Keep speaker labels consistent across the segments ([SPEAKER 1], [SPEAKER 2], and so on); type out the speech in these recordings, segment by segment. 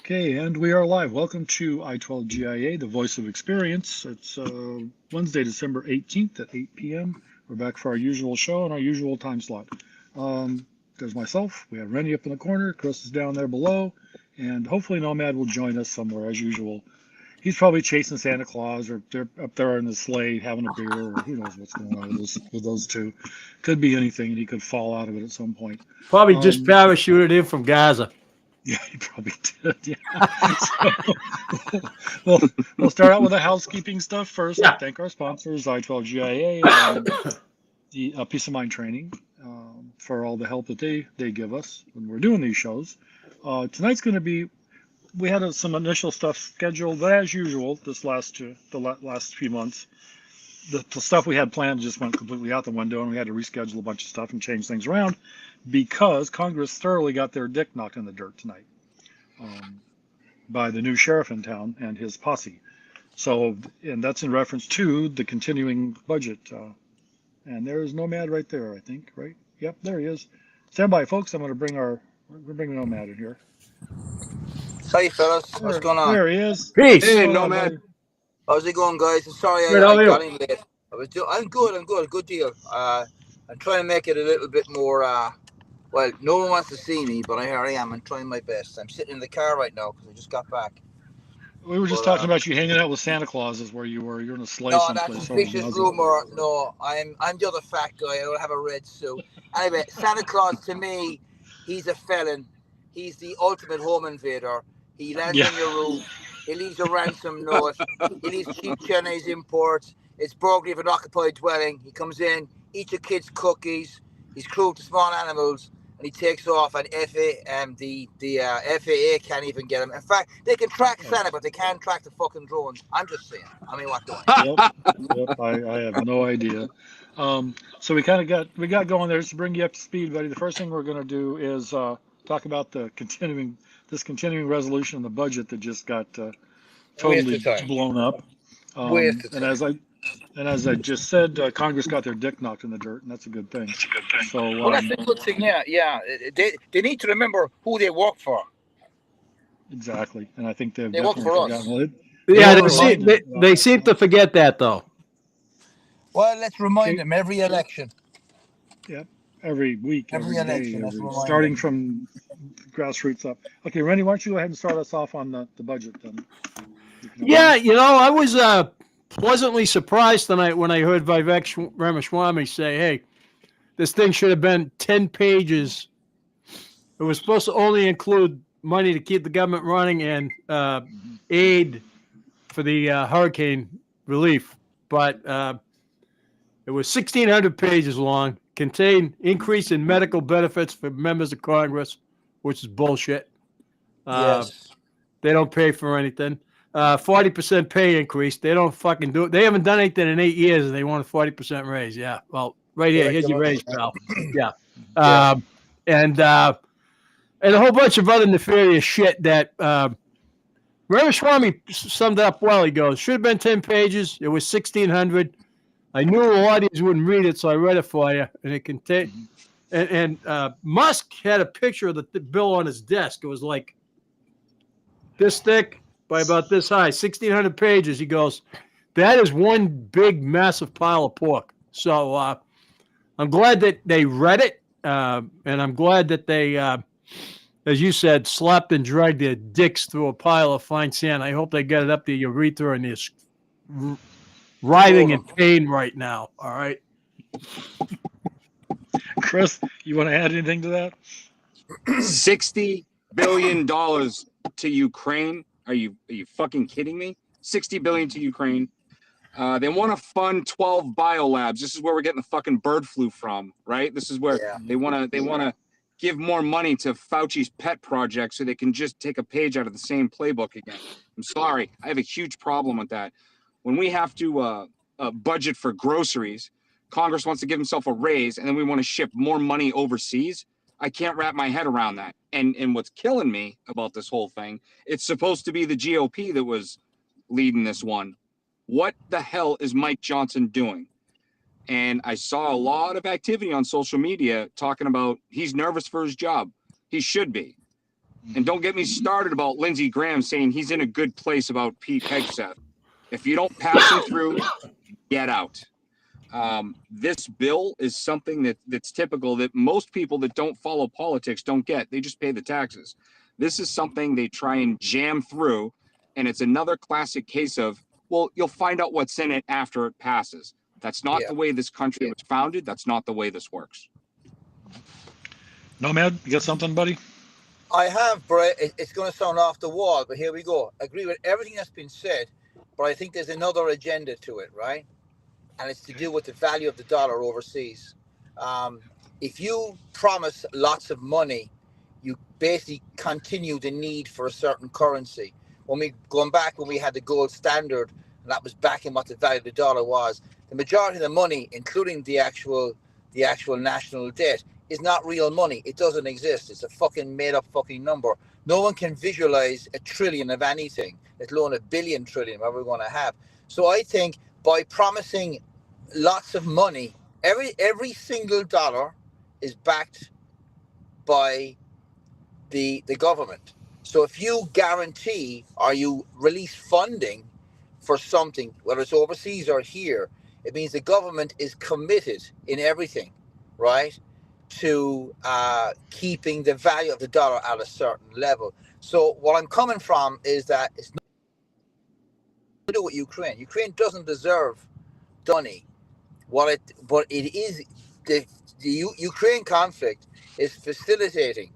[SPEAKER 1] Okay, and we are live. Welcome to I-12 GIA, the voice of experience. It's Wednesday, December 18th at 8 p.m. We're back for our usual show and our usual time slot. There's myself. We have Rennie up in the corner. Chris is down there below. And hopefully Nomad will join us somewhere as usual. He's probably chasing Santa Claus, or they're up there in the sleigh having a beer, or who knows what's going on with those two. Could be anything, and he could fall out of it at some point.
[SPEAKER 2] Probably just parachuted in from Gaza.
[SPEAKER 1] Yeah, he probably did. Yeah. So we'll start out with the housekeeping stuff first.
[SPEAKER 2] Yeah.
[SPEAKER 1] Thank our sponsors, I-12 GIA, the Peace of Mind Training, for all the help that they give us when we're doing these shows. Tonight's going to be, we had some initial stuff scheduled, but as usual, the last few months, the stuff we had planned just went completely out the window, and we had to reschedule a bunch of stuff and change things around because Congress thoroughly got their dick knocked in the dirt tonight by the new sheriff in town and his posse. So, and that's in reference to the continuing budget. And there's Nomad right there, I think, right? Yep, there he is. Stand by, folks. We're bringing Nomad in here.
[SPEAKER 3] Hey, fellas. What's going on?
[SPEAKER 1] There he is.
[SPEAKER 2] Peace.
[SPEAKER 4] Hey, Nomad.
[SPEAKER 3] How's it going, guys? I'm sorry I got in late. I'm good. Good deal. I'm trying to make it a little bit more. Well, no one wants to see me, but here I am. I'm trying my best. I'm sitting in the car right now because I just got back.
[SPEAKER 1] We were just talking about you hanging out with Santa Claus is where you were. You're in a sleigh someplace.
[SPEAKER 3] No, that's a vicious rumor. No, I'm the other fat guy. I don't have a red suit. Anyway, Santa Claus to me, he's a felon. He's the ultimate home invader. He lands on your roof. He leaves a ransom note. He leaves cheap Chinese imports. It's burglary of an occupied dwelling. He comes in, eats your kids' cookies. He's cruel to small animals, and he takes off. And the FAA can't even get him. In fact, they can track Santa, but they can't track the fucking drones. I'm just saying. I mean, what do I?
[SPEAKER 1] Yep. I have no idea. So we got going there. Just to bring you up to speed, buddy. The first thing we're going to do is talk about the continuing resolution in the budget that just got totally blown up. And as I just said, Congress got their dick knocked in the dirt, and that's a good thing. So
[SPEAKER 3] well, that's a good thing. Yeah. They need to remember who they work for.
[SPEAKER 1] Exactly, and I think they
[SPEAKER 3] work for us.
[SPEAKER 2] They seem to forget that though.
[SPEAKER 3] Well, let's remind them every election.
[SPEAKER 1] Yep. Every week,
[SPEAKER 3] every election,
[SPEAKER 1] starting from grassroots up. Okay, Rennie, why don't you go ahead and start us off on the budget then?
[SPEAKER 2] Yeah, I was pleasantly surprised tonight when I heard Vivek Ramaswamy say, hey, this thing should have been 10 pages. It was supposed to only include money to keep the government running and aid for the hurricane relief. But it was 1,600 pages long. Contain increase in medical benefits for members of Congress, which is bullshit.
[SPEAKER 3] Yes.
[SPEAKER 2] They don't pay for anything. 40% pay increase. They don't fucking do it. They haven't done anything in 8 years, and they want a 40% raise. Yeah. Well, right here. Here's your raise, pal. Yeah. And a whole bunch of other nefarious shit that Ramaswamy summed it up well. He goes, should have been 10 pages. It was 1,600. I knew a lot of these wouldn't read it, so I read it for you. And it contained, and Musk had a picture of the bill on his desk. It was like this thick by about this high, 1,600 pages. He goes, that is one big, massive pile of pork. So I'm glad that they read it, and I'm glad that they, as you said, slapped and dragged their dicks through a pile of fine sand. I hope they get it up to your urethra and this. Writhing in pain right now. All right,
[SPEAKER 1] Chris, you want to add anything to that?
[SPEAKER 4] $60 billion to Ukraine. Are you fucking kidding me? $60 billion to Ukraine. They want to fund 12 biolabs. This is where we're getting the fucking bird flu from, right? This is where they want to give more money to Fauci's pet project so they can just take a page out of the same playbook again. I'm sorry, I have a huge problem with that. When we have to budget for groceries, Congress wants to give himself a raise, and then we want to ship more money overseas. I can't wrap my head around that. And what's killing me about this whole thing, it's supposed to be the GOP that was leading this one. What the hell is Mike Johnson doing? And I saw a lot of activity on social media talking about he's nervous for his job. He should be. And don't get me started about Lindsey Graham saying he's in a good place about Pete Hegseth. If you don't pass him through, get out. This bill is something that's typical that most people that don't follow politics don't get. They just pay the taxes. This is something they try and jam through, and it's another classic case of, well, you'll find out what's in it after it passes. That's not the way this country was founded. That's not the way this works.
[SPEAKER 1] Nomad, you got something, buddy?
[SPEAKER 3] I have, Brett. It's going to sound off the wall, but here we go. I agree with everything that's been said, but I think there's another agenda to it, right? And it's to do with the value of the dollar overseas. If you promise lots of money, you basically continue the need for a certain currency. When we had the gold standard, and that was backing what the value of the dollar was, the majority of the money, including the actual national debt, is not real money. It doesn't exist. It's a fucking made up fucking number. No one can visualize a trillion of anything, let alone a billion trillion, what we're going to have. So I think by promising lots of money, every single dollar is backed by the government. So if you guarantee or you release funding for something, whether it's overseas or here, it means the government is committed in everything, right, to keeping the value of the dollar at a certain level. So what I'm coming from is that it's not to do with Ukraine. Ukraine doesn't deserve money. But it is the Ukraine conflict is facilitating,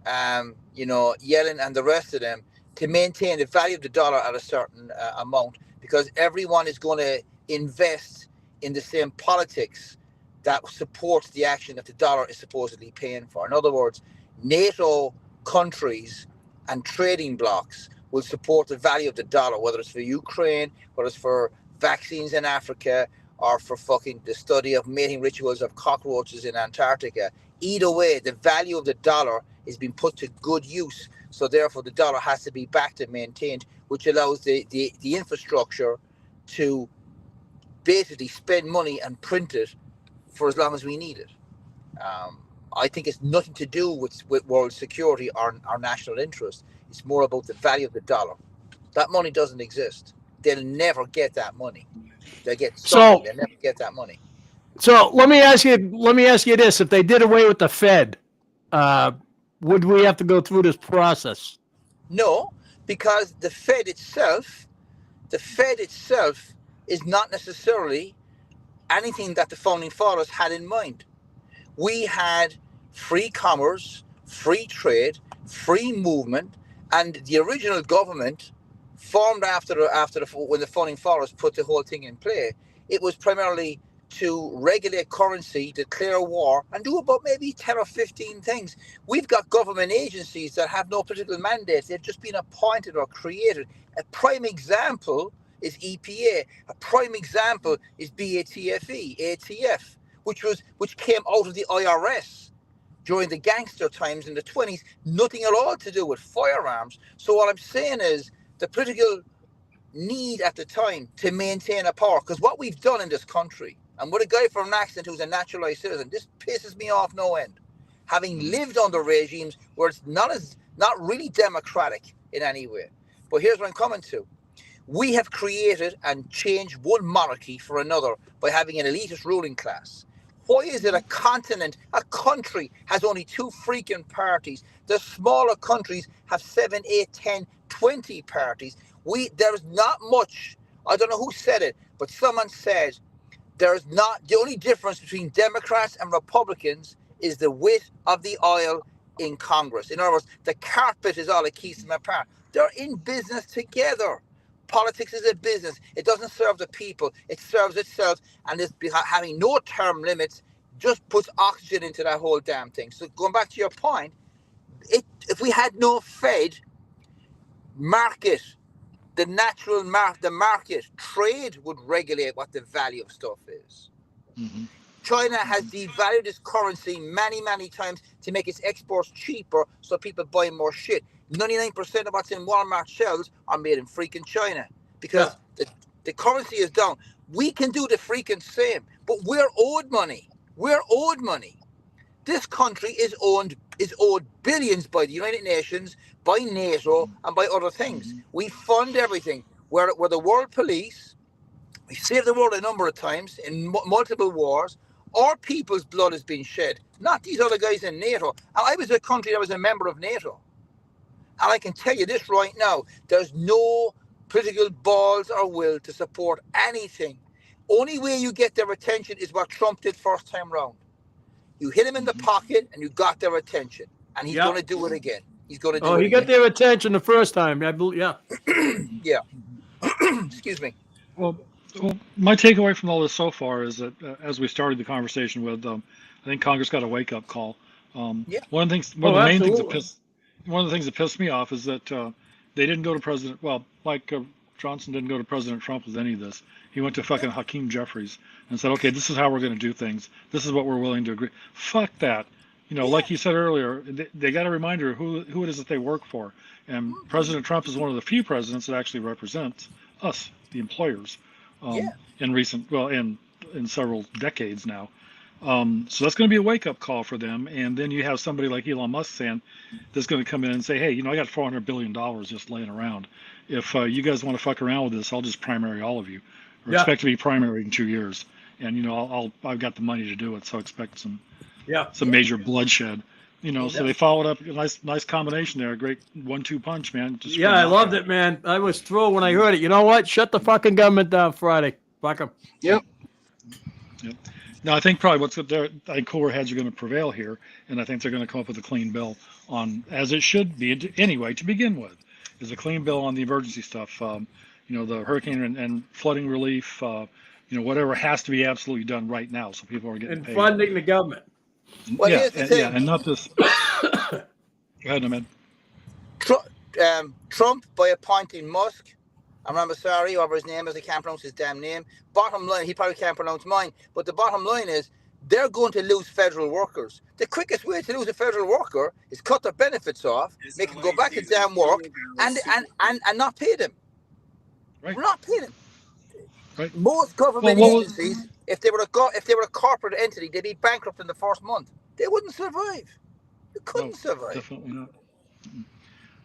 [SPEAKER 3] Yellen and the rest of them to maintain the value of the dollar at a certain amount, because everyone is going to invest in the same politics that supports the action that the dollar is supposedly paying for. In other words, NATO countries and trading blocs will support the value of the dollar, whether it's for Ukraine, whether it's for vaccines in Africa, or for fucking the study of mating rituals of cockroaches in Antarctica. Either way, the value of the dollar is being put to good use. So therefore, the dollar has to be backed and maintained, which allows the infrastructure to basically spend money and print it for as long as we need it. I think it's nothing to do with world security or our national interest. It's more about the value of the dollar. That money doesn't exist. They'll never get that money. They get something. They'll never get that money.
[SPEAKER 2] So let me ask you this: if they did away with the Fed, would we have to go through this process?
[SPEAKER 3] No, because the Fed itself is not necessarily anything that the founding fathers had in mind. We had free commerce, free trade, free movement, and the original government formed when the founding fathers put the whole thing in play. It was primarily to regulate currency, declare war, and do about maybe 10 or 15 things. We've got government agencies that have no political mandates. They've just been appointed or created. A prime example is EPA. A prime example is ATF, which came out of the IRS during the gangster times in the 20s. Nothing at all to do with firearms. So what I'm saying is the political need at the time to maintain a power, because what we've done in this country, and with a guy from an accent who's a naturalized citizen, this pisses me off no end. Having lived under regimes where it's not really democratic in any way. But here's what I'm coming to. We have created and changed one monarchy for another by having an elitist ruling class. Why is it a country has only two freaking parties? The smaller countries have 7, 8, 10, 20 parties. There's not much. I don't know who said it, but someone said there's not. The only difference between Democrats and Republicans is the width of the aisle in Congress. In other words, the carpet is all that keeps them apart. They're in business together. Politics is a business. It doesn't serve the people. It serves itself, and this having no term limits just puts oxygen into that whole damn thing. So going back to your point, if we had no Fed market, the market trade would regulate what the value of stuff is. Mm-hmm. China has devalued its currency many, many times to make its exports cheaper so people buy more shit. 99% of what's in Walmart shelves are made in freaking China because the currency is down. We can do the freaking same, but we're owed money. We're owed money. This country is owed billions by the United Nations, by NATO, and by other things. We fund everything. We're the world police. We saved the world a number of times in multiple wars. Our people's blood has been shed, not these other guys in NATO. I was a country that was a member of NATO. And I can tell you this right now, there's no political balls or will to support anything. Only way you get their attention is what Trump did first time round. You hit him in the pocket and you got their attention. And he's going to do it again. He's going to do it again.
[SPEAKER 2] Oh, he got their attention the first time. I believe, yeah.
[SPEAKER 3] Yeah. Excuse me.
[SPEAKER 1] Well, my takeaway from all this so far is that as we started the conversation with, I think Congress got a wake-up call.
[SPEAKER 3] Yeah.
[SPEAKER 1] One of the things that pissed me off is that they didn't go to President. Well, Mike Johnson didn't go to President Trump with any of this. He went to fucking Hakeem Jeffries and said, "Okay, this is how we're going to do things. This is what we're willing to agree." Fuck that. You know, like you said earlier, they got a reminder of who it is that they work for. And President Trump is one of the few presidents that actually represents us, the employers, in several decades now. So that's going to be a wake-up call for them. And then you have somebody like Elon Musk saying that's going to come in and say, "Hey, you know, I got $400 billion just laying around. If you guys want to fuck around with this, I'll just primary all of you, or expect to be primary in 2 years. And you know, I've got the money to do it. So expect some major bloodshed." You know, so they followed up a nice combination there. A great 1-2 punch, man. Just
[SPEAKER 2] I loved it, man. I was thrilled when I heard it. You know what? Shut the fucking government down Friday. Fuck them.
[SPEAKER 4] Yep.
[SPEAKER 1] Now, I think probably I think cooler heads are going to prevail here, and I think they're going to come up with a clean bill on, as it should be anyway, to begin with, is a clean bill on the emergency stuff. You know, the hurricane and flooding relief, you know, whatever has to be absolutely done right now so people are getting paid.
[SPEAKER 2] And funding the government.
[SPEAKER 3] Well, here's the thing.
[SPEAKER 1] And not this. Go ahead, Ahmed.
[SPEAKER 3] Trump, by appointing Musk, I'm sorry, whatever his name is, I can't pronounce his damn name. Bottom line, he probably can't pronounce mine, but the bottom line is they're going to lose federal workers. The quickest way to lose a federal worker is cut their benefits off, make them go back to damn work, and not pay them.
[SPEAKER 1] Right.
[SPEAKER 3] Not pay them.
[SPEAKER 1] Right.
[SPEAKER 3] Most government agencies, if they were a corporate entity, they'd be bankrupt in the first month. They wouldn't survive. They couldn't survive.
[SPEAKER 1] Definitely not.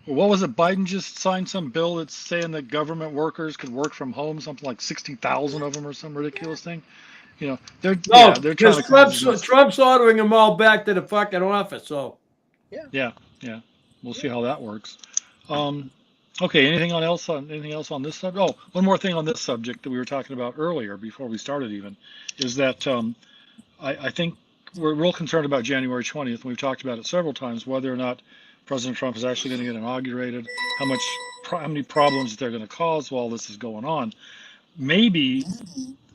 [SPEAKER 1] Well, what was it? Biden just signed some bill that's saying that government workers could work from home, something like 60,000 of them or some ridiculous thing. You know, they're trying to
[SPEAKER 2] Trump's ordering them all back to the fucking office. So,
[SPEAKER 1] yeah, we'll see how that works. Okay, anything else on this subject? Oh, one more thing on this subject that we were talking about earlier before we started even is that I think we're real concerned about January 20th, and we've talked about it several times, whether or not President Trump is actually going to get inaugurated, how many problems they're going to cause while this is going on. Maybe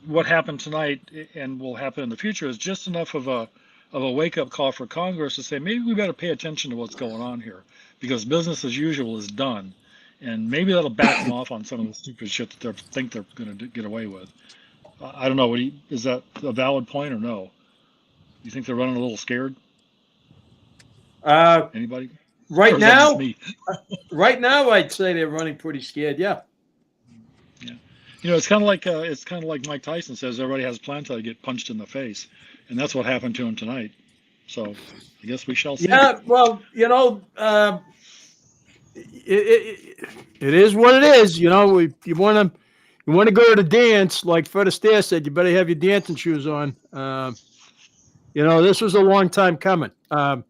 [SPEAKER 1] what happened tonight and will happen in the future is just enough of a wake-up call for Congress to say maybe we better pay attention to what's going on here, because business as usual is done. And maybe that'll back them off on some of the stupid shit that they think they're going to get away with. I don't know. Is that a valid point or no? You think they're running a little scared? Anybody?
[SPEAKER 2] Right now, I'd say they're running pretty scared. Yeah.
[SPEAKER 1] Yeah. You know, it's kind of like Mike Tyson says, everybody has a plan until they get punched in the face, and that's what happened to him tonight. So I guess we shall see.
[SPEAKER 2] Yeah. Well, you know. It is what it is, you know. You want to go to the dance, like Fred Astaire said. You better have your dancing shoes on. You know, this was a long time coming. I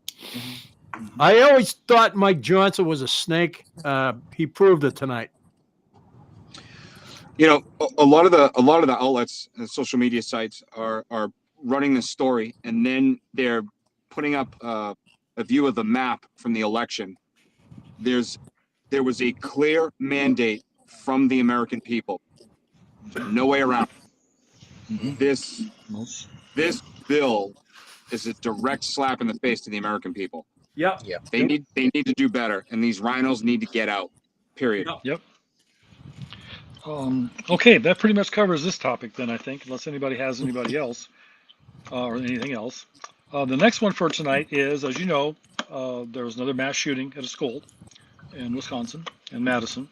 [SPEAKER 2] always thought Mike Johnson was a snake. He proved it tonight.
[SPEAKER 4] You know, a lot of the outlets and social media sites are running this story, and then they're putting up a view of the map from the election. There was a clear mandate from the American people. No way around.
[SPEAKER 1] Mm-hmm.
[SPEAKER 4] This bill is a direct slap in the face to the American people.
[SPEAKER 2] Yep.
[SPEAKER 4] They need to do better, and these rhinos need to get out. Period.
[SPEAKER 1] Yep. Okay, that pretty much covers this topic then, I think, unless anybody has anybody else or anything else. The next one for tonight is, as you know, there was another mass shooting at a school in Wisconsin, in Madison.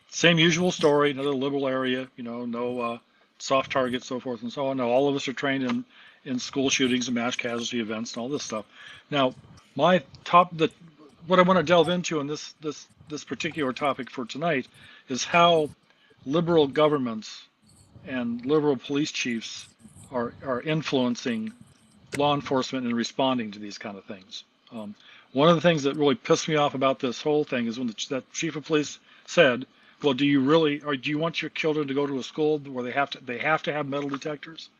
[SPEAKER 1] Same usual story, another liberal area, you know, no soft targets, so forth and so on. Now, all of us are trained in school shootings and mass casualty events and all this stuff. Now, what I want to delve into in this particular topic for tonight is how liberal governments and liberal police chiefs are influencing law enforcement in responding to these kind of things. One of the things that really pissed me off about this whole thing is when that chief of police said, "Well, do you want your children to go to a school where they have to have metal detectors?"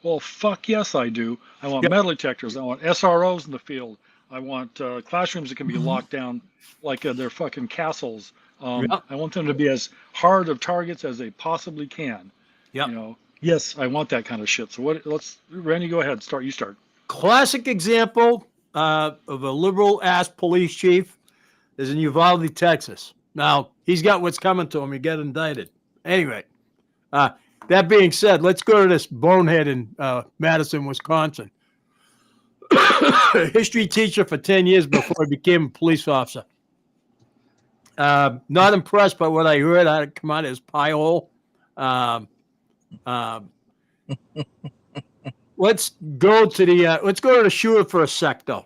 [SPEAKER 1] Well, fuck yes, I do. I want metal detectors. I want SROs in the field. I want classrooms that can be locked down like they're fucking castles. I want them to be as hard of targets as they possibly can.
[SPEAKER 2] Yeah.
[SPEAKER 1] You know, yes, I want that kind of shit. So Randy, go ahead. You start.
[SPEAKER 2] Classic example of a liberal-ass police chief is in Uvalde, Texas. Now, he's got what's coming to him. He got indicted. Anyway, that being said, let's go to this bonehead in Madison, Wisconsin. History teacher for 10 years before he became a police officer. Not impressed by what I heard. I had to come out of his pie hole. Let's go to the shooter for a sec, though.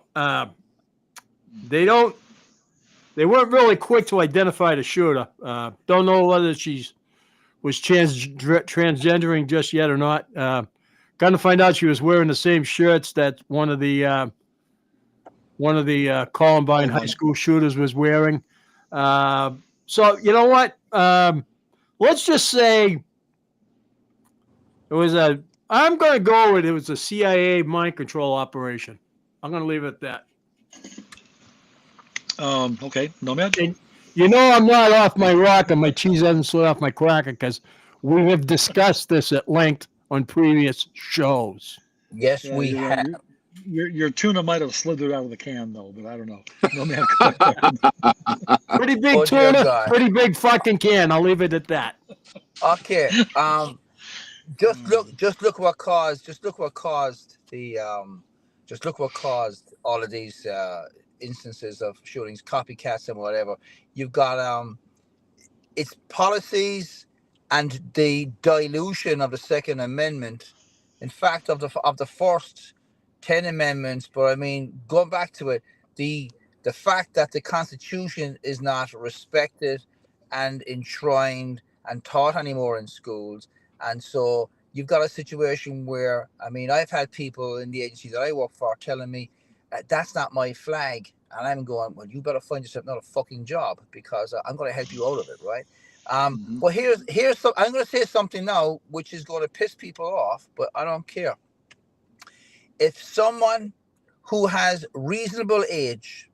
[SPEAKER 2] They weren't really quick to identify the shooter. Don't know whether she was transgendering just yet or not. Got to find out she was wearing the same shirts that one of the Columbine high school shooters was wearing. So you know what? Let's just say it was I'm going to go with it was a CIA mind control operation. I'm going to leave it at that.
[SPEAKER 1] Okay, Nomad.
[SPEAKER 2] And you know I'm not off my rock and my cheese hasn't slid off my cracker because we have discussed this at length on previous shows.
[SPEAKER 3] Yes, we have.
[SPEAKER 1] Your tuna might have slithered out of the can, though, but I don't know. Nomad, go ahead.
[SPEAKER 2] Pretty big tuna, pretty big fucking can. I'll leave it at that.
[SPEAKER 3] Okay. Just look what caused all of these instances of shootings, copycats and whatever. You've got it's policies and the dilution of the Second Amendment. In fact, of the first 10 amendments, but I mean, going back to it, the fact that the Constitution is not respected and enshrined and taught anymore in schools. And so you've got a situation where, I mean, I've had people in the agency that I work for telling me, that's not my flag. And I'm going, well, you better find yourself another fucking job because I'm going to help you out of it, right? Well, here's some, I'm going to say something now, which is going to piss people off, but I don't care. If someone who has reasonable age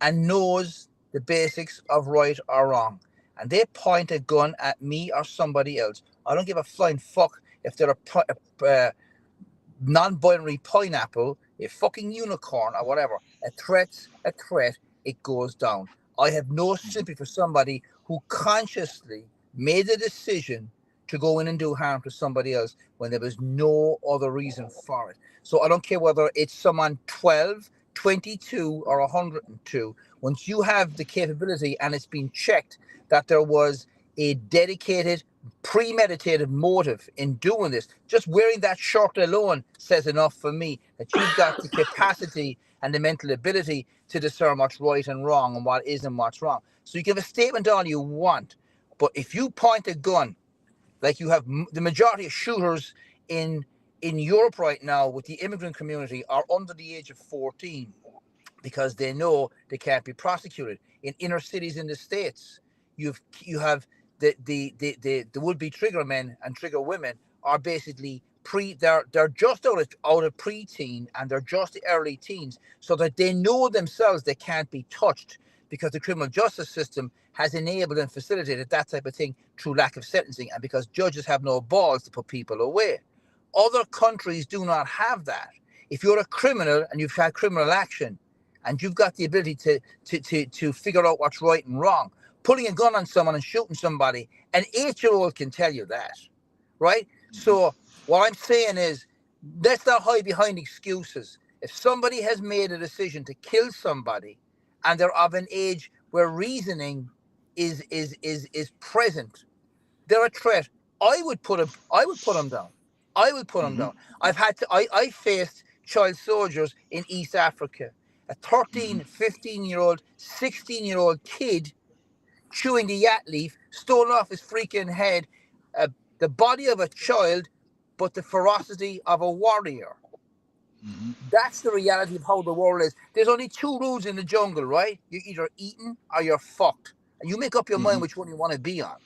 [SPEAKER 3] and knows the basics of right or wrong, and they point a gun at me or somebody else, I don't give a flying fuck if they're a non-binary pineapple, a fucking unicorn or whatever. A threat, it goes down. I have no sympathy for somebody who consciously made the decision to go in and do harm to somebody else when there was no other reason for it. So I don't care whether it's someone 12, 22, or 102. Once you have the capability and it's been checked that there was a dedicated, premeditated motive in doing this, just wearing that shirt alone says enough for me that you've got the capacity and the mental ability to discern what's right and wrong and what is and what's wrong. So you give a statement all you want, but if you point a gun, like you have the majority of shooters in Europe right now with the immigrant community are under the age of 14 because they know they can't be prosecuted. In inner cities in the States, you have the would-be trigger men and trigger women are basically they're just out of preteen and they're just early teens, so that they know themselves they can't be touched because the criminal justice system has enabled and facilitated that type of thing through lack of sentencing and because judges have no balls to put people away. Other countries do not have that. If you're a criminal and you've had criminal action and you've got the ability to figure out what's right and wrong, pulling a gun on someone and shooting somebody, an 8-year-old can tell you that, right? So what I'm saying is, let's not hide behind excuses. If somebody has made a decision to kill somebody and they're of an age where reasoning is present, they're a threat. I would put them down. I will put them down. I faced child soldiers in East Africa. A 13, 15-year-old, 16-year-old kid chewing the yat leaf, stolen off his freaking head, the body of a child, but the ferocity of a warrior. That's the reality of how the world is. There's only two rules in the jungle, right? You're either eaten or you're fucked. And you make up your mind which one you want to be on.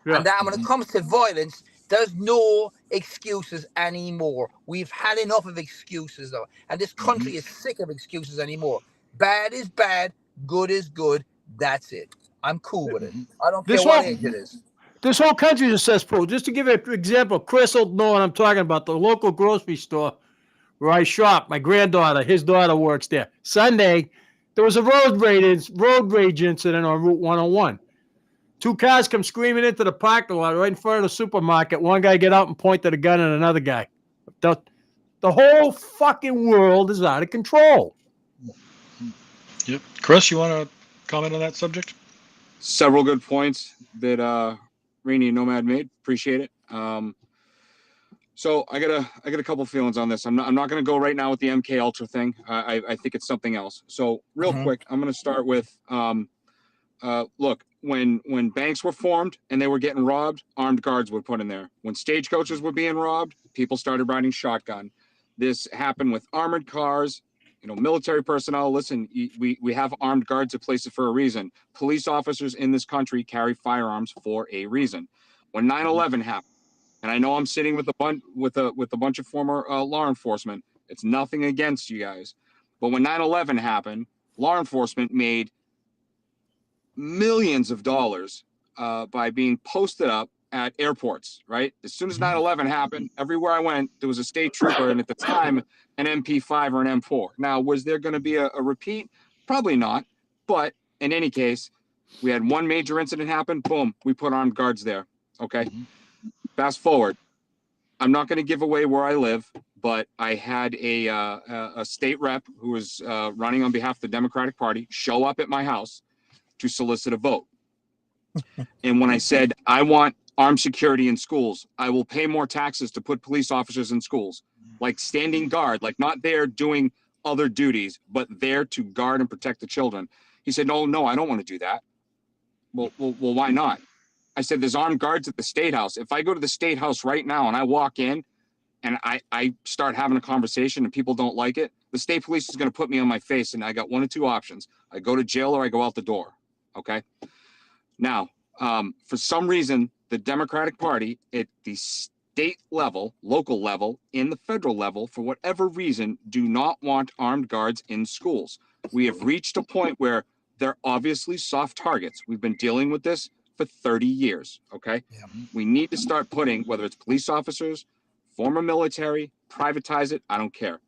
[SPEAKER 2] Yeah.
[SPEAKER 3] And that when it comes to violence, there's no excuses anymore. We've had enough of excuses, though. And this country is sick of excuses anymore. Bad is bad, good is good. That's it. I'm cool with it. I don't care what age it is.
[SPEAKER 2] This whole country is a cesspool. Just to give you an example, Chris will know what I'm talking about. The local grocery store where I shop, my granddaughter, his daughter works there. Sunday, there was a road rage incident on Route 101. Two cars come screaming into the parking lot right in front of the supermarket. One guy get out and pointed a gun at another guy. The whole fucking world is out of control.
[SPEAKER 1] Yep. Chris, you want to comment on that subject?
[SPEAKER 4] Several good points that Rainey and Nomad made. Appreciate it. So I got a couple feelings on this. I'm not going to go right now with the MK Ultra thing. I think it's something else. So real quick, I'm going to start with look, when banks were formed and they were getting robbed, armed guards were put in there. When stagecoaches were being robbed, people started riding shotgun. This happened with armored cars, military personnel. Listen, we have armed guards at places for a reason. Police officers in this country carry firearms for a reason. When 9/11 happened, and I know I'm sitting with a bunch of former law enforcement. It's nothing against you guys, but when 9/11 happened, law enforcement made millions of dollars by being posted up at airports. Right, as soon as 9/11 happened, everywhere I went, there was a state trooper, and at the time, an MP5 or an M4. Now, was there going to be a repeat? Probably not. But in any case, we had one major incident happen. Boom, we put armed guards there. Okay. Fast forward, I'm not going to give away where I live, but I had a state rep who was running on behalf of the Democratic Party show up at my house to solicit a vote. And when I said, I want armed security in schools, I will pay more taxes to put police officers in schools, like standing guard, like not there doing other duties, but there to guard and protect the children. He said, no, I don't want to do that. Well, why not? I said, there's armed guards at the State House. If I go to the State House right now and I walk in and I start having a conversation and people don't like it, the state police is going to put me on my face, and I got one of two options. I go to jail or I go out the door. Okay. Now, for some reason, the Democratic Party at the state level, local level, in the federal level, for whatever reason, do not want armed guards in schools. We have reached a point where they're obviously soft targets. We've been dealing with this for 30 years, okay? Yeah. We need to start putting, whether it's police officers, former military, privatize it, I don't care.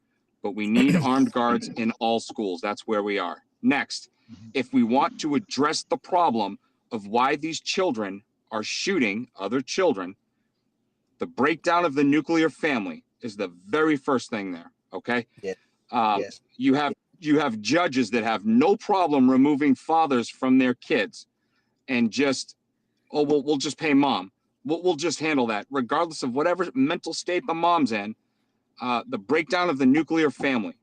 [SPEAKER 4] But we need armed guards in all schools. That's where we are. Next, if we want to address the problem of why these children are shooting other children, the breakdown of the nuclear family is the very first thing there, okay? Yeah. Yes. You have judges that have no problem removing fathers from their kids and just, we'll just pay mom. We'll just handle that, regardless of whatever mental state the mom's in. The breakdown of the nuclear family,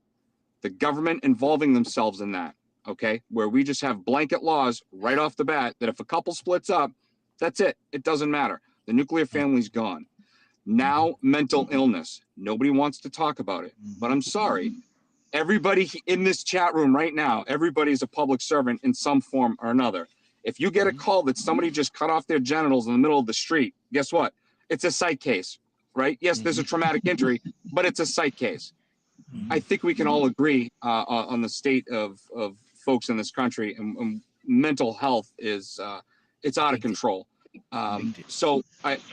[SPEAKER 4] the government involving themselves in that, okay? Where we just have blanket laws right off the bat that if a couple splits up, that's it. It doesn't matter. The nuclear family's gone. Now, mental illness. Nobody wants to talk about it, but I'm sorry. Everybody in this chat room right now, everybody's a public servant in some form or another. If you get a call that somebody just cut off their genitals in the middle of the street, guess what? It's a psych case, right? Yes, there's a traumatic injury, but it's a psych case. I think we can all agree on the state of folks in this country, and mental health is it's out of control. So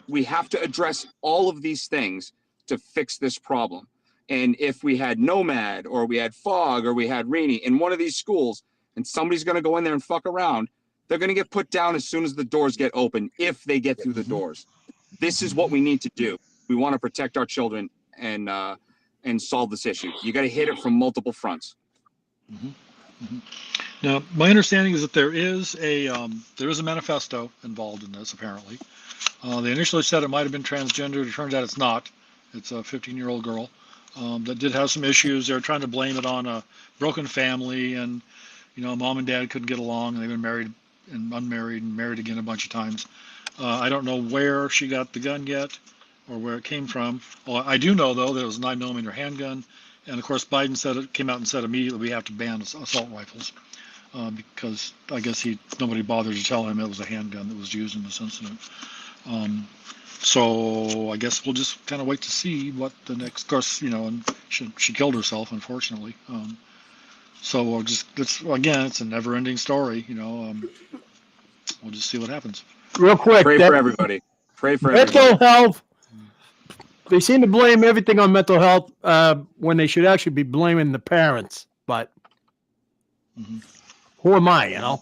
[SPEAKER 4] we have to address all of these things to fix this problem. And if we had Nomad or we had Fog or we had Rainey in one of these schools and somebody's going to go in there and fuck around, they're going to get put down as soon as the doors get open, if they get through the doors. This is what we need to do. We want to protect our children and solve this issue. You got to hit it from multiple fronts.
[SPEAKER 1] Now, my understanding is that there is a manifesto involved in this. Apparently, they initially said it might have been transgender. It turns out it's not, It's a 15-year-old girl that did have some issues. They're trying to blame it on a broken family, and mom and dad couldn't get along, and they've been married and unmarried and married again a bunch of times. I don't know where she got the gun yet, or where it came from. Well, I do know though that it was a 9mm handgun, and of course Biden came out and said immediately we have to ban assault rifles because I guess nobody bothered to tell him it was a handgun that was used in this incident. So I guess we'll just kind of wait to see what the next. Of course, and she killed herself, unfortunately. So it's a never-ending story. We'll just see what happens.
[SPEAKER 2] Real quick,
[SPEAKER 4] Pray for everybody. Pray for everybody.
[SPEAKER 2] mental health. They seem to blame everything on mental health when they should actually be blaming the parents. But who am I?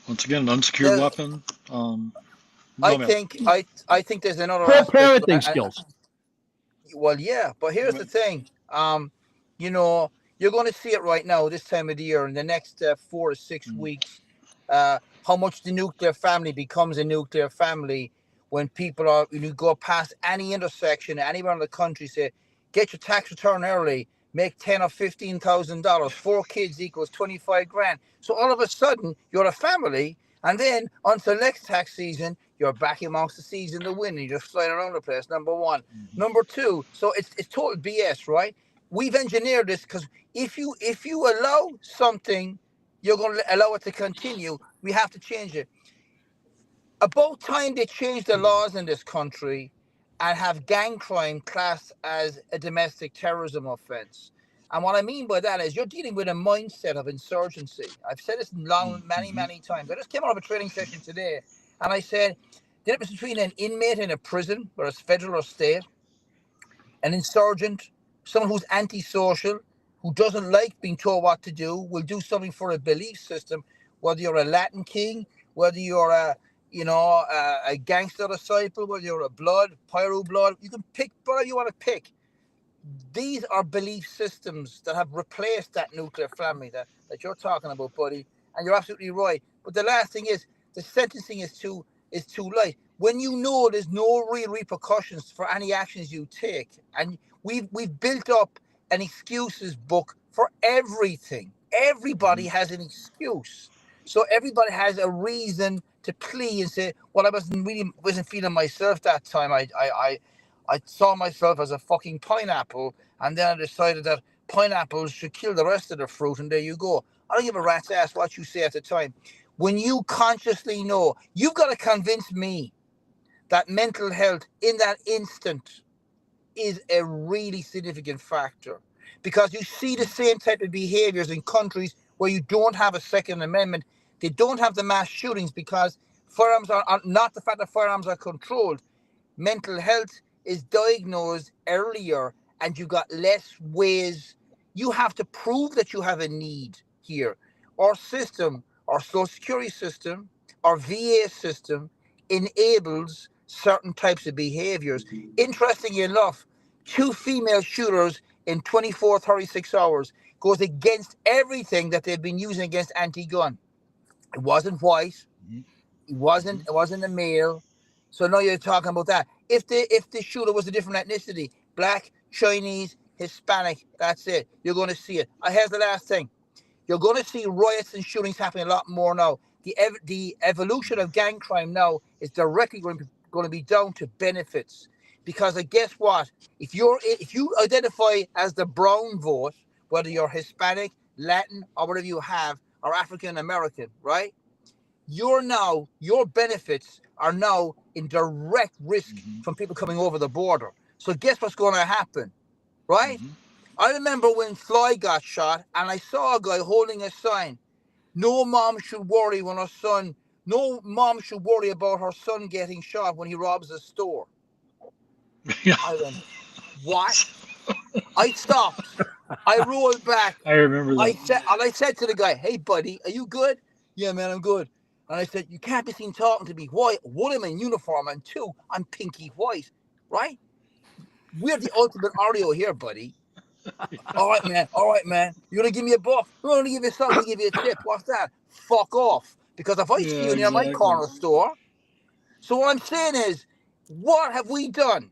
[SPEAKER 1] Once again, an unsecured weapon.
[SPEAKER 3] I think there's another
[SPEAKER 2] Poor
[SPEAKER 3] aspect,
[SPEAKER 2] parenting skills.
[SPEAKER 3] Well, yeah, but here's the thing. You're going to see it right now this time of the year in the next 4 to 6 weeks. How much the nuclear family becomes a nuclear family when people you go past any intersection anywhere in the country, say, get your tax return early, make $10,000 or $15,000, 4 kids equals 25 grand. So all of a sudden you're a family, and then until next tax season, you're back amongst the seeds in the wind and you're just flying around the place. Number one. Number two, so it's total BS, right? We've engineered this because if you allow something, you're going to allow it to continue. We have to change it. About time they change the laws in this country and have gang crime classed as a domestic terrorism offense. And what I mean by that is you're dealing with a mindset of insurgency. I've said this many times. I just came out of a training session today, and I said the difference between an inmate in a prison, whether it's federal or state, an insurgent, someone who's antisocial, who doesn't like being told what to do, will do something for a belief system, whether you're a Latin king, whether you're a gangster disciple, whether you're a Pyro blood, you can pick whatever you want to pick. These are belief systems that have replaced that nuclear family that you're talking about, buddy. And you're absolutely right. But the last thing is the sentencing is too light. When you know there's no real repercussions for any actions you take, and we've built up an excuses book for everything. Everybody has an excuse. So everybody has a reason to plea and say, well, I wasn't feeling myself that time. I saw myself as a fucking pineapple, and then I decided that pineapples should kill the rest of the fruit, and there you go. I don't give a rat's ass what you say at the time. When you consciously know, you've got to convince me that mental health in that instant is a really significant factor, because you see the same type of behaviors in countries where you don't have a Second Amendment. They don't have the mass shootings because firearms are not the fact that firearms are controlled. Mental health is diagnosed earlier, and you got less ways. You have to prove that you have a need here. Our system, our Social Security system, our VA system enables certain types of behaviors. Interestingly enough, 2 female shooters in 24, 36 hours goes against everything that they've been using against anti-gun. It wasn't white. It wasn't a male. So now you're talking about that. If the shooter was a different ethnicity, black, Chinese, Hispanic, that's it. You're going to see it. Here's the last thing. You're going to see riots and shootings happening a lot more now. The evolution of gang crime now is directly going to be down to benefits. Because guess what? If you identify as the brown vote, whether you're Hispanic, Latin, or whatever you have, or African American, right? Your benefits are now in direct risk from people coming over the border. So guess what's going to happen, right? I remember when Floyd got shot, and I saw a guy holding a sign. No mom should worry about her son getting shot when he robs a store.
[SPEAKER 1] Yeah.
[SPEAKER 3] I went, what? I stopped. I rolled back.
[SPEAKER 1] I remember that.
[SPEAKER 3] I said to the guy, hey, buddy, are you good? Yeah, man, I'm good. And I said, you can't be seen talking to me. Why? 1, I'm in uniform, and 2, I'm pinky white, right? We're the ultimate Oreo here, buddy. All right, man. You're going to give me a buff? I'm going to give you something. I'll give you a tip. What's that? Fuck off. Because if I see you near my corner store. So what I'm saying is, what have we done?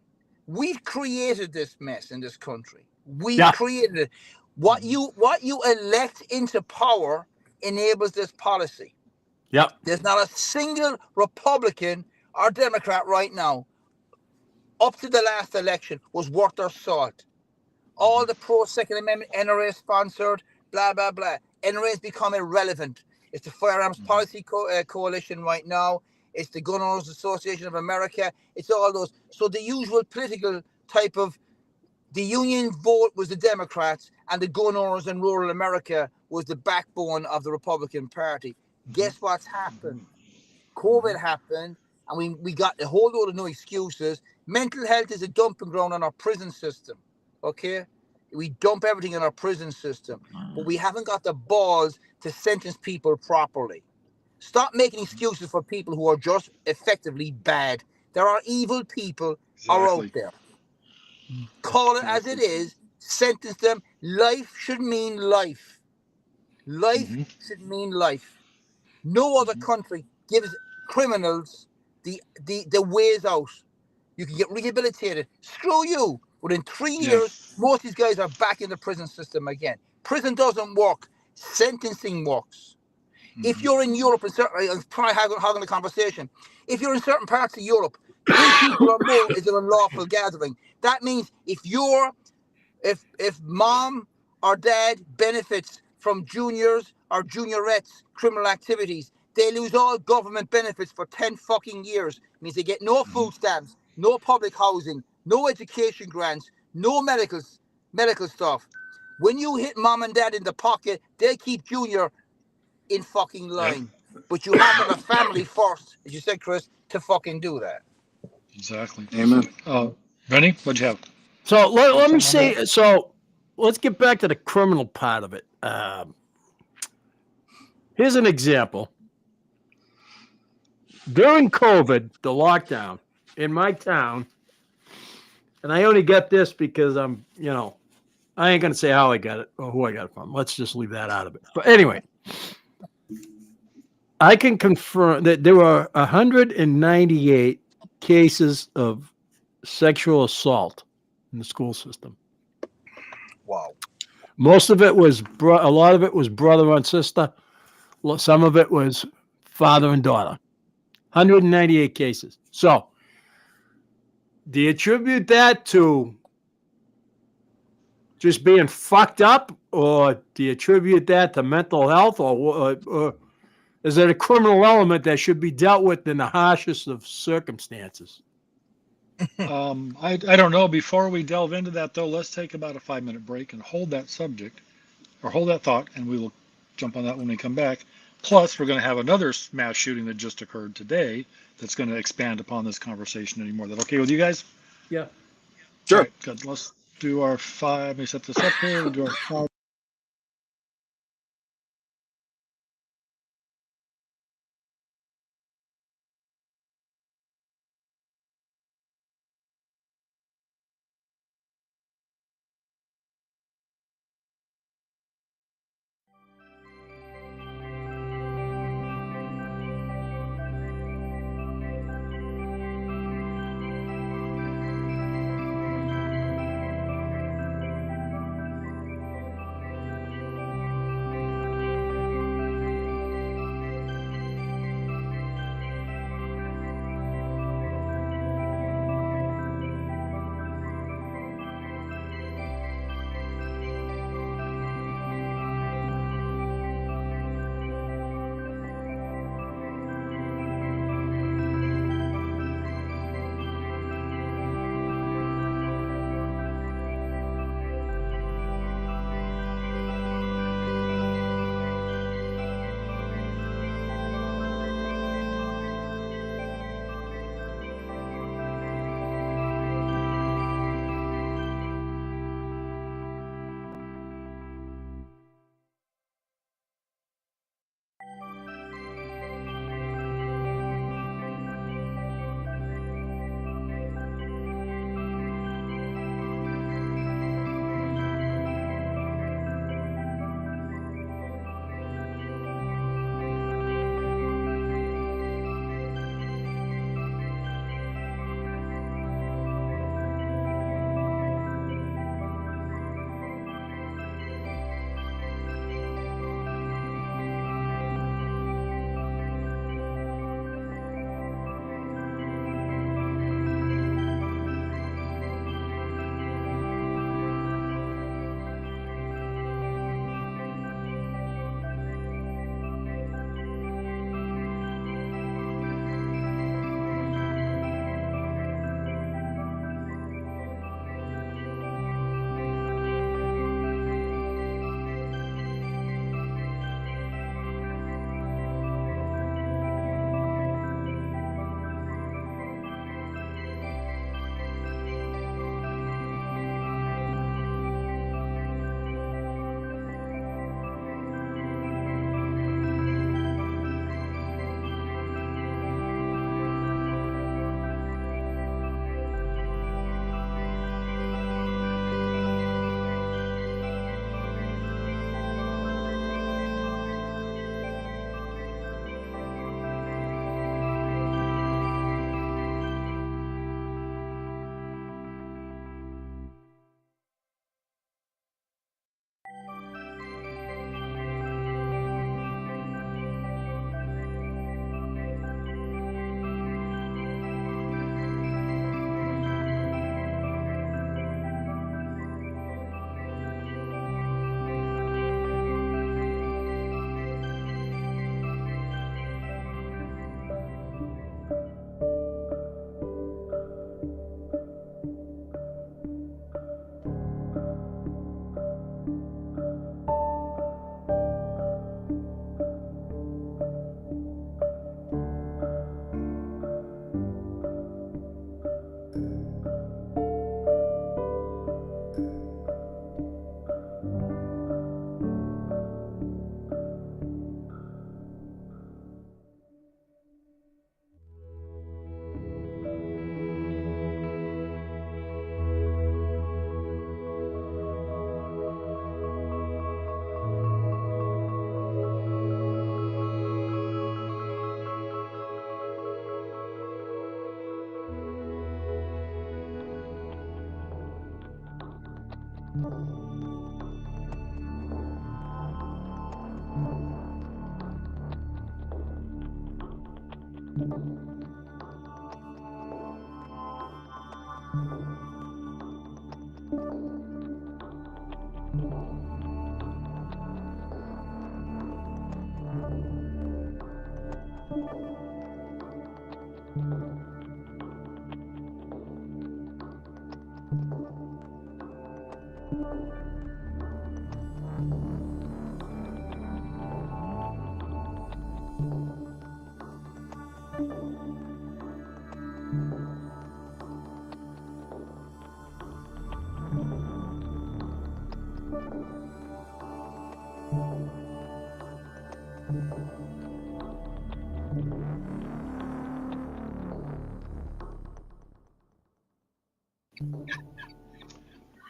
[SPEAKER 3] We've created this mess in this country. We've
[SPEAKER 2] Yeah.
[SPEAKER 3] created it. What you elect into power enables this policy.
[SPEAKER 2] Yep.
[SPEAKER 3] There's not a single Republican or Democrat right now, up to the last election, was worth their salt. All the pro-Second Amendment, NRA sponsored, blah, blah, blah. NRA has become irrelevant. It's the Firearms Policy Coalition right now. It's the Gun Owners Association of America. It's all those. So the usual political type of, the union vote was the Democrats, and the gun owners in rural America was the backbone of the Republican Party. Guess what's happened? COVID happened, and we got a whole load of no excuses. Mental health is a dumping ground on our prison system. Okay? We dump everything in our prison system, but we haven't got the balls to sentence people properly. Stop making excuses for people who are just effectively bad. There are evil people are out there. Call it as it is. Sentence them. Life should mean life. Life should mean life. No other country gives criminals the ways out. You can get rehabilitated. Screw you. Within 3 years, most of these guys are back in the prison system again. Prison doesn't work. Sentencing works. If you're in Europe, and certainly, I'm probably having a conversation. If you're in certain parts of Europe, 3 people or more is an unlawful gathering. That means if mom or dad benefits from juniors or juniorettes criminal activities, they lose all government benefits for 10 fucking years. It means they get no food stamps, no public housing, no education grants, no medical stuff. When you hit mom and dad in the pocket, they keep junior in fucking line. But you have to have a family first, as you said, Chris, to fucking do that.
[SPEAKER 1] Exactly.
[SPEAKER 4] Amen.
[SPEAKER 1] Benny, what'd you have?
[SPEAKER 2] So let me say, so let's get back to the criminal part of it. Here's an example. During COVID, the lockdown in my town, and I only get this because I'm, I ain't going to say how I got it or who I got it from. Let's just leave that out of it. But anyway, I can confirm that there were 198 cases of sexual assault in the school system.
[SPEAKER 3] Wow.
[SPEAKER 2] Most of it was, a lot of it was brother and sister. Some of it was father and daughter. 198 cases. So, do you attribute that to just being fucked up, or do you attribute that to mental health, or is it a criminal element that should be dealt with in the harshest of circumstances?
[SPEAKER 1] I don't know. Before we delve into that, though, let's take about a 5-minute break and hold that subject, or hold that thought, and we will jump on that when we come back. Plus, we're going to have another mass shooting that just occurred today that's going to expand upon this conversation anymore. Is that okay with you guys?
[SPEAKER 2] Yeah.
[SPEAKER 4] Sure.
[SPEAKER 1] All right, good. Let's do our 5. Let me set this up here. We'll do our 5.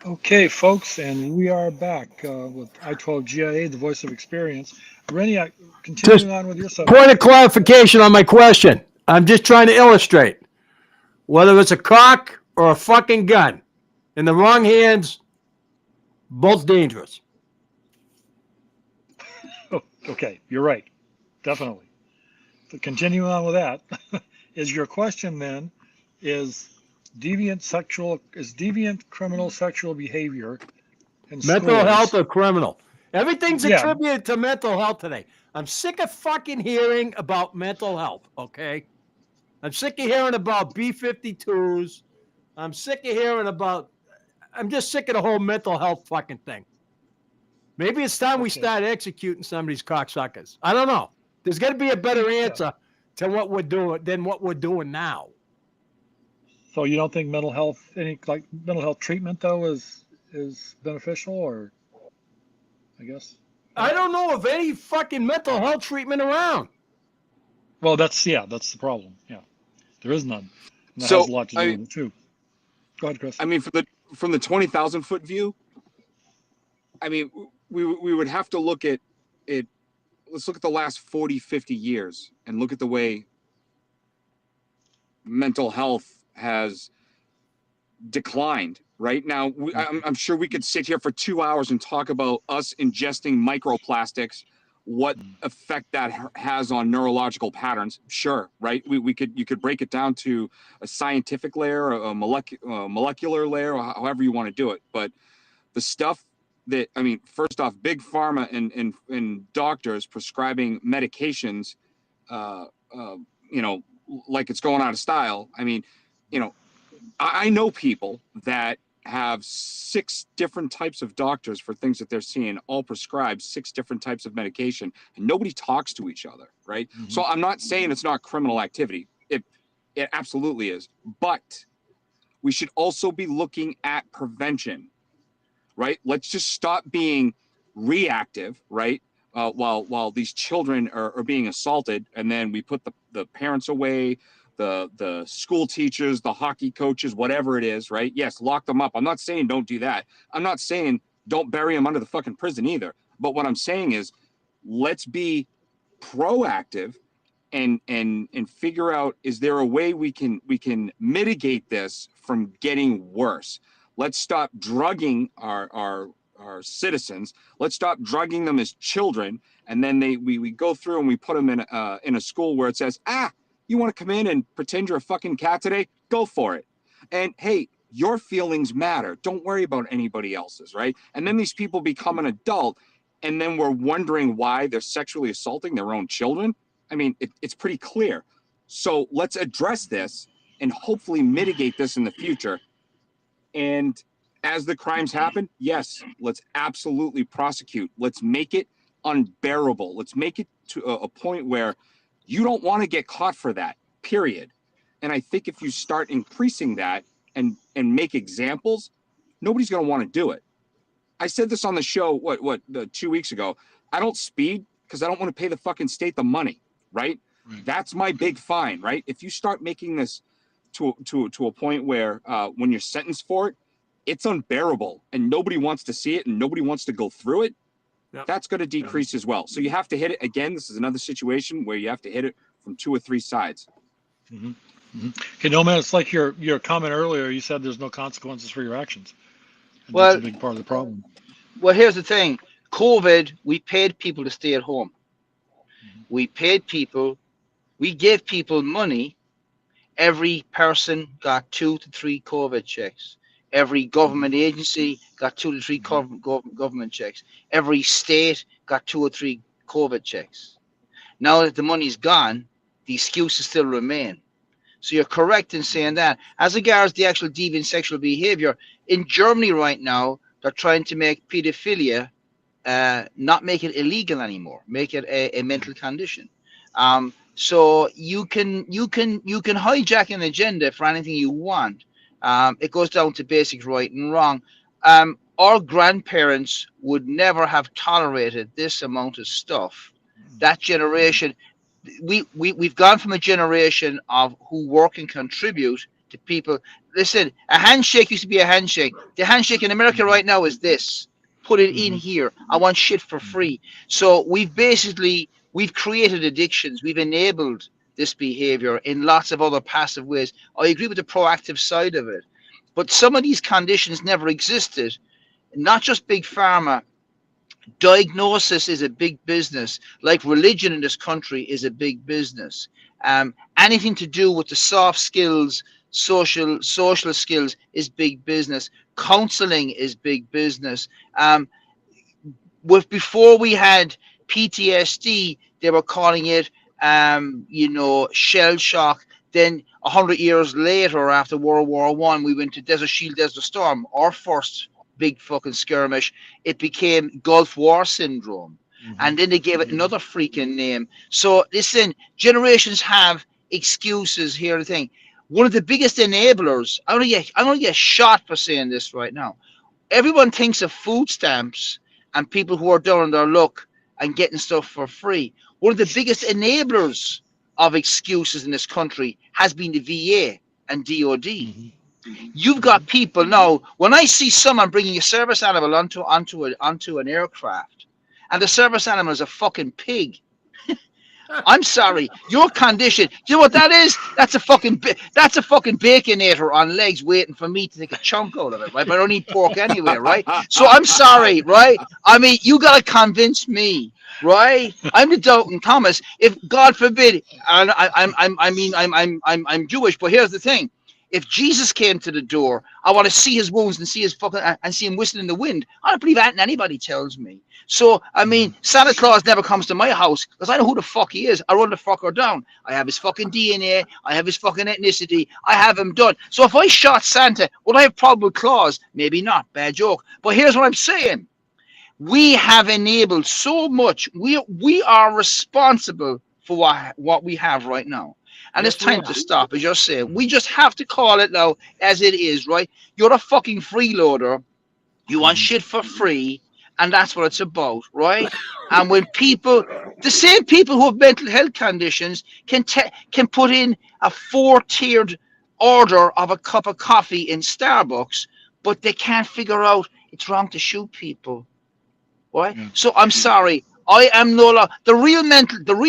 [SPEAKER 1] Okay, folks, and we are back with I-12 GIA, the voice of experience. Rennie, continuing on with your subject.
[SPEAKER 2] Point of clarification on my question. I'm just trying to illustrate. Whether it's a cock or a fucking gun, in the wrong hands, both dangerous.
[SPEAKER 1] Oh, okay, you're right. Definitely. So continuing on with that, is your question then, is deviant criminal sexual behavior in
[SPEAKER 2] Mental
[SPEAKER 1] schools?
[SPEAKER 2] health or criminal. Everything's
[SPEAKER 1] Yeah.
[SPEAKER 2] attributed to mental health today. I'm sick of fucking hearing about mental health, okay? I'm sick of hearing about B-52s. I'm sick of hearing about, I'm just sick of the whole mental health fucking thing. Maybe it's time we
[SPEAKER 1] Okay.
[SPEAKER 2] start executing some of these cocksuckers. I don't know. There's got to be a better answer to what we're doing than what we're doing now.
[SPEAKER 1] So you don't think mental health treatment though is beneficial, or I guess?
[SPEAKER 2] I don't know of any fucking mental health treatment around.
[SPEAKER 1] Well, that's the problem. Yeah, there is none. And that
[SPEAKER 4] So,
[SPEAKER 1] has a lot to do
[SPEAKER 4] I-
[SPEAKER 1] with it too. Go ahead, Chris.
[SPEAKER 4] I mean, from the 20,000 foot view, I mean, we would have to look at it. Let's look at the last 40, 50 years and look at the way mental health has declined. Right now, I'm sure we could sit here for 2 hours and talk about us ingesting microplastics, what effect that has on neurological patterns. Sure, right? You could break it down to a scientific layer, a molecular layer, or however you want to do it. But the stuff that, I mean, first off, big pharma and doctors prescribing medications, like it's going out of style. I mean, I know people that have 6 different types of doctors for things that they're seeing, all prescribed 6 different types of medication, and nobody talks to each other, right?
[SPEAKER 1] Mhm.
[SPEAKER 4] So I'm not saying it's not criminal activity. It absolutely is. But we should also be looking at prevention, right? Let's just stop being reactive, right? While these children are being assaulted, and then we put the parents away, the school teachers, the hockey coaches, whatever it is, right? Yes, lock them up. I'm not saying don't do that. I'm not saying don't bury them under the fucking prison either. But what I'm saying is, let's be proactive and figure out, is there a way we can mitigate this from getting worse? Let's stop drugging our citizens. Let's stop drugging them as children, and then we go through and we put them in a school where it says, you want to come in and pretend you're a fucking cat today? Go for it. And hey, your feelings matter. Don't worry about anybody else's, right? And then these people become an adult, and then we're wondering why they're sexually assaulting their own children. I mean, it's pretty clear. So let's address this and hopefully mitigate this in the future. And as the crimes happen, yes, let's absolutely prosecute. Let's make it unbearable. Let's make it to a point where you don't want to get caught for that, period. And I think if you start increasing that and make examples, nobody's going to want to do it. I said this on the show, 2 weeks ago. I don't speed because I don't want to pay the fucking state the money, right? That's my big fine, right? If you start making this to a point where when you're sentenced for it, it's unbearable and nobody wants to see it and nobody wants to go through it, that's going to decrease as well. So you have to hit it again. This is another situation where you have to hit it from 2 or 3 sides.
[SPEAKER 1] Mm-hmm. Mm-hmm. Okay, no man, it's like your comment earlier. You said there's no consequences for your actions, And
[SPEAKER 3] Well-
[SPEAKER 1] that's a big part of the problem.
[SPEAKER 3] Well, here's the thing. COVID, we paid people to stay at home. We gave people money. Every person got 2 to 3 COVID checks. Every government agency got 2 to 3 government checks. Every state got 2 or 3 COVID checks. Now that the money's gone, the excuses still remain. So you're correct in saying that. As regards the actual deviant sexual behavior, in Germany right now, they're trying to make pedophilia not make it illegal anymore, make it a mental condition. So you can hijack an agenda for anything you want. It goes down to basic right and wrong. Our grandparents would never have tolerated this amount of stuff. That generation, we've gone from a generation of who work and contribute to people. Listen, a handshake used to be a handshake. The handshake in America right now is this. Put it in here. I want shit for free. So we've created addictions. We've enabled this behavior in lots of other passive ways. I agree with the proactive side of it. But some of these conditions never existed. Not just big pharma. Diagnosis is a big business. Like religion in this country is a big business. Anything to do with the soft skills, social skills is big business. Counseling is big business. Before we had PTSD, they were calling it shell shock. Then 100 years later, after World War I, we went to Desert Shield, Desert Storm, our first big fucking skirmish. It became Gulf War syndrome. And then they gave it another freaking name. So listen, generations have excuses. Here the thing. One of the biggest enablers, I'm gonna get shot for saying this right now. Everyone thinks of food stamps and people who are down on their luck and getting stuff for free. One of the biggest enablers of excuses in this country has been the VA and DOD. You've got people now. When I see someone bringing a service animal onto an aircraft, and the service animal is a fucking pig, I'm sorry, your condition. Do you know what that is? That's a fucking baconator on legs waiting for me to take a chunk out of it, right? But I don't eat pork anyway, right? So I'm sorry, right? I mean, you gotta convince me, right? I'm the Doubting Thomas. If God forbid, and I'm Jewish, but here's the thing. If Jesus came to the door, I want to see his wounds and see him whistling in the wind. I don't believe that anybody tells me. So, I mean, Santa Claus never comes to my house because I know who the fuck he is. I run the fucker down. I have his fucking DNA. I have his fucking ethnicity. I have him done. So if I shot Santa, would I have probable cause? Maybe not. Bad joke. But here's what I'm saying. We have enabled so much. We are responsible for what we have right now. And it's time to stop, as you're saying. We just have to call it now as it is, right? You're a fucking freeloader. You want shit for free, and that's what it's about, right? And when people, the same people who have mental health conditions can put in a 4-tiered order of a cup of coffee in Starbucks, but they can't figure out it's wrong to shoot people, right? Yeah. So I'm sorry. I am no longer the real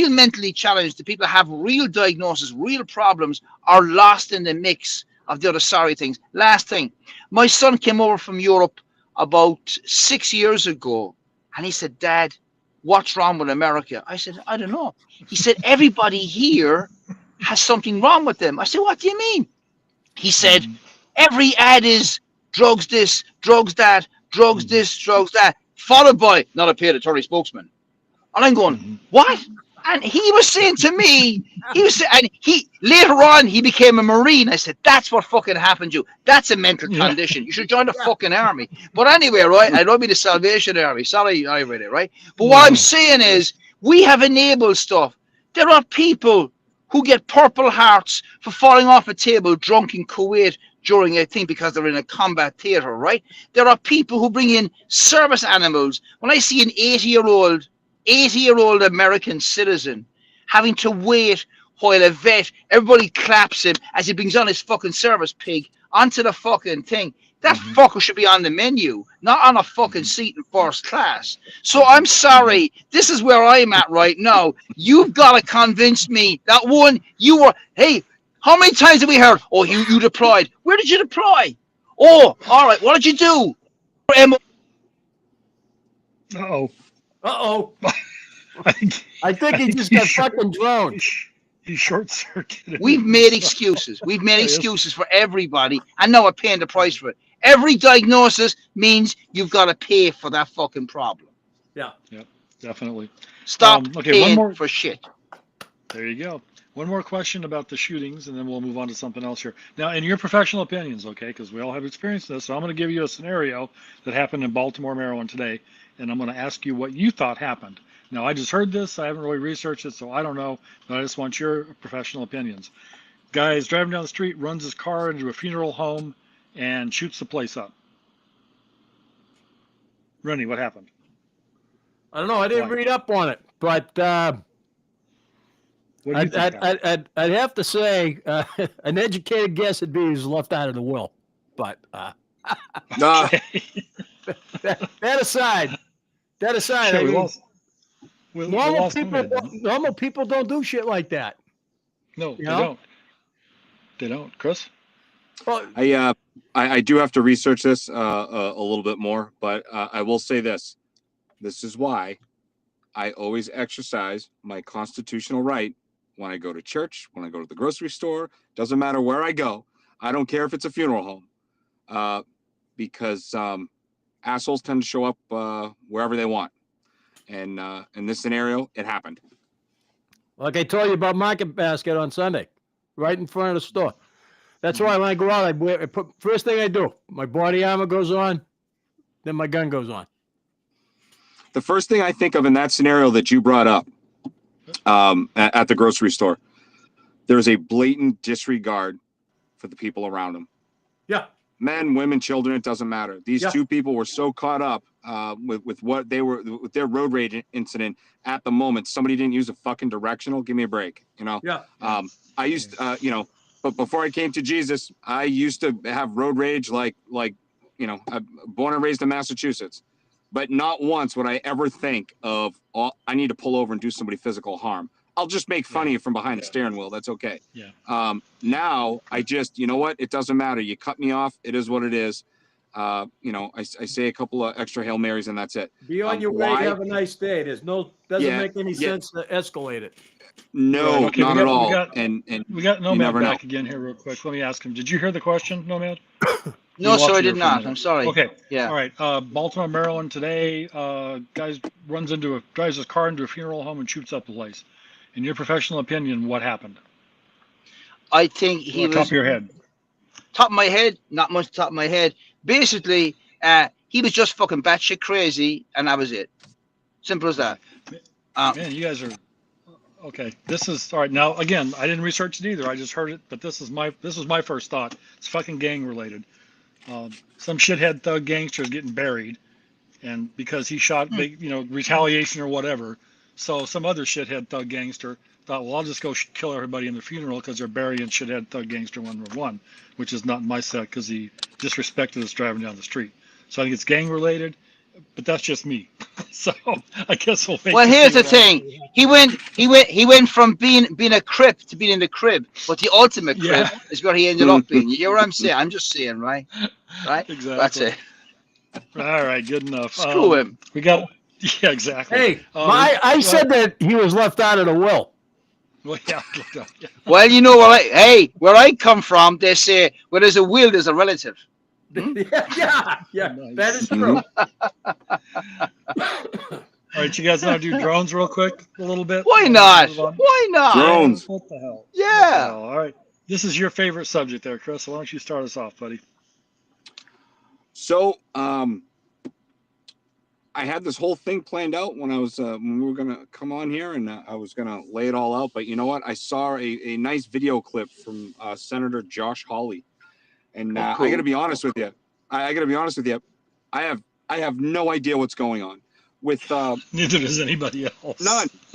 [SPEAKER 3] mentally challenged. The people that have real diagnosis, real problems, are lost in the mix of the other sorry things. Last thing, my son came over from Europe about 6 years ago, and he said, "Dad, what's wrong with America?" I said, "I don't know." He said, "Everybody here has something wrong with them." I said, "What do you mean?" He said, "Every ad is drugs this, drugs that, drugs this, drugs that, followed by not a paid attorney spokesman." And I'm going, what? And he was saying to me, later on, he became a Marine. I said, that's what fucking happened to you. That's a mental condition. You should join the fucking army. But anyway, right? I don't mean the Salvation Army. Sorry, I read it, right? But what I'm saying is, we have enabled stuff. There are people who get Purple Hearts for falling off a table drunk in Kuwait during a thing because they're in a combat theater, right? There are people who bring in service animals. When I see an 80-year-old American citizen having to wait while a vet, everybody claps him as he brings on his fucking service pig onto the fucking thing. That fucker should be on the menu, not on a fucking seat in first class. So I'm sorry. This is where I'm at right now. You've got to convince me that hey, how many times have we heard, oh, you deployed? Where did you deploy? Oh, all right. What did you do?
[SPEAKER 1] Uh-oh.
[SPEAKER 2] Uh-oh.
[SPEAKER 1] I think
[SPEAKER 2] I think he
[SPEAKER 1] think
[SPEAKER 2] just
[SPEAKER 1] he
[SPEAKER 2] got
[SPEAKER 1] short-
[SPEAKER 2] fucking droned.
[SPEAKER 1] he short-circuited.
[SPEAKER 5] We've made excuses. We've made
[SPEAKER 1] Yes.
[SPEAKER 5] excuses for everybody, and now we're paying the price for it. Every diagnosis means you've got to pay for that fucking problem.
[SPEAKER 2] Yeah.
[SPEAKER 1] Definitely.
[SPEAKER 5] Stop
[SPEAKER 1] Okay,
[SPEAKER 5] paying
[SPEAKER 1] one more.
[SPEAKER 5] for shit.
[SPEAKER 1] There you go. One more question about the shootings, and then we'll move on to something else here. Now, in your professional opinions, okay, because we all have experienced this, so I'm going to give you a scenario that happened in Baltimore, Maryland today, and I'm going to ask you what you thought happened. Now, I just heard this. I haven't really researched it, so I don't know, but I just want your professional opinions. Guy is driving down the street, runs his car into a funeral home, and shoots the place up. Rennie, what happened?
[SPEAKER 2] I don't know. I didn't
[SPEAKER 1] Why?
[SPEAKER 2] read up on it, but
[SPEAKER 1] What do you think happened?
[SPEAKER 2] I'd have to say an educated guess would be he was left out of the will. But
[SPEAKER 4] Nah,
[SPEAKER 2] that aside,
[SPEAKER 1] Shit,
[SPEAKER 2] I
[SPEAKER 1] we
[SPEAKER 2] mean,
[SPEAKER 1] lost. We lost
[SPEAKER 2] normal people don't do shit like that.
[SPEAKER 1] No,
[SPEAKER 2] You
[SPEAKER 1] they
[SPEAKER 2] know?
[SPEAKER 1] don't. They don't. Chris?
[SPEAKER 2] Well,
[SPEAKER 4] I do have to research this a little bit more, but I will say this. This is why I always exercise my constitutional right when I go to church, when I go to the grocery store. Doesn't matter where I go. I don't care if it's a funeral home, because assholes tend to show up wherever they want. And in this scenario, it happened.
[SPEAKER 2] like I told you about Market Basket on Sunday, right in front of the store. That's why when I go out, I put first thing I do, my body armor goes on, then my gun goes on.
[SPEAKER 4] The first thing I think of in that scenario that you brought up at the grocery store, there's a blatant disregard for the people around them.
[SPEAKER 2] Yeah.
[SPEAKER 4] Men, women, children, it doesn't matter. These two people were so caught up with what they were, with their road rage incident at the moment. Somebody didn't use a fucking directional. Give me a break, you know?
[SPEAKER 2] Yeah.
[SPEAKER 4] I used, but before I came to Jesus, I used to have road rage like, I'm born and raised in Massachusetts. But not once would I ever think of, I need to pull over and do somebody physical harm. I'll just make fun of you from behind the steering wheel. That's okay.
[SPEAKER 1] Yeah.
[SPEAKER 4] Now I just, you know what? It doesn't matter. You cut me off. It is what it is. I say a couple of extra Hail Marys and that's it.
[SPEAKER 2] Be on your way.
[SPEAKER 4] Why?
[SPEAKER 2] Have a nice day. Doesn't make any sense to escalate it.
[SPEAKER 4] No,
[SPEAKER 1] Okay,
[SPEAKER 4] not
[SPEAKER 1] we
[SPEAKER 4] at
[SPEAKER 1] got-
[SPEAKER 4] all.
[SPEAKER 1] we got-
[SPEAKER 4] and
[SPEAKER 1] We got
[SPEAKER 4] You
[SPEAKER 1] Nomad
[SPEAKER 4] never
[SPEAKER 1] back again here real quick. Let me ask him. Did you hear the question, Nomad?
[SPEAKER 5] No,
[SPEAKER 1] You
[SPEAKER 5] sir, I
[SPEAKER 1] lost
[SPEAKER 5] did
[SPEAKER 1] here for a
[SPEAKER 5] not.
[SPEAKER 1] minute.
[SPEAKER 5] I'm sorry.
[SPEAKER 1] Okay.
[SPEAKER 5] Yeah.
[SPEAKER 1] All right. Baltimore, Maryland today. Guys drives his car into a funeral home and shoots up the place. In your professional opinion, what happened?
[SPEAKER 5] I think he
[SPEAKER 1] Top
[SPEAKER 5] was
[SPEAKER 1] of your head.
[SPEAKER 5] top of my head, not much top of my head. Basically, he was just fucking batshit crazy, and that was it. Simple as that.
[SPEAKER 1] Man, you guys are okay. This is all right. Now, again, I didn't research it either. I just heard it, but this was my first thought. It's fucking gang related. Some shithead thug gangster is getting buried, and because he shot big, retaliation or whatever. So some other shithead thug gangster thought, well, I'll just go kill everybody in the funeral because they're burying shithead thug gangster 111, which is not my set because he disrespected us driving down the street. So I think it's gang related, but that's just me. So I guess we'll wait.
[SPEAKER 5] Well,
[SPEAKER 1] to
[SPEAKER 5] here's
[SPEAKER 1] see
[SPEAKER 5] the
[SPEAKER 1] what
[SPEAKER 5] thing. He went from being a crip to being in the crib, but the ultimate crib is where he ended up being. You hear what I'm saying? I'm just saying, right? Right?
[SPEAKER 1] Exactly.
[SPEAKER 5] That's it.
[SPEAKER 1] All right, good enough.
[SPEAKER 5] Screw him.
[SPEAKER 1] We got. Yeah, exactly.
[SPEAKER 2] Hey, I said that he was left out of the will.
[SPEAKER 1] Well, yeah.
[SPEAKER 5] Well, you know where I come from, they say where there's a will, there's a relative.
[SPEAKER 2] Yeah,
[SPEAKER 1] Nice.
[SPEAKER 2] that is true.
[SPEAKER 1] All right, you guys want to do drones real quick, a little bit?
[SPEAKER 5] Why not?
[SPEAKER 1] Move on?
[SPEAKER 5] Why not?
[SPEAKER 4] Drones.
[SPEAKER 1] What the hell?
[SPEAKER 5] Yeah.
[SPEAKER 1] Oh, all right. This is your favorite subject there, Chris. So why don't you start us off, buddy?
[SPEAKER 4] So, I had this whole thing planned out when I was when we were gonna come on here, and I was gonna lay it all out. But you know what? I saw a nice video clip from Senator Josh Hawley, and
[SPEAKER 5] cool.
[SPEAKER 4] I got to be honest with you. I got to be honest with you. I have no idea what's going on with
[SPEAKER 1] Neither does anybody else.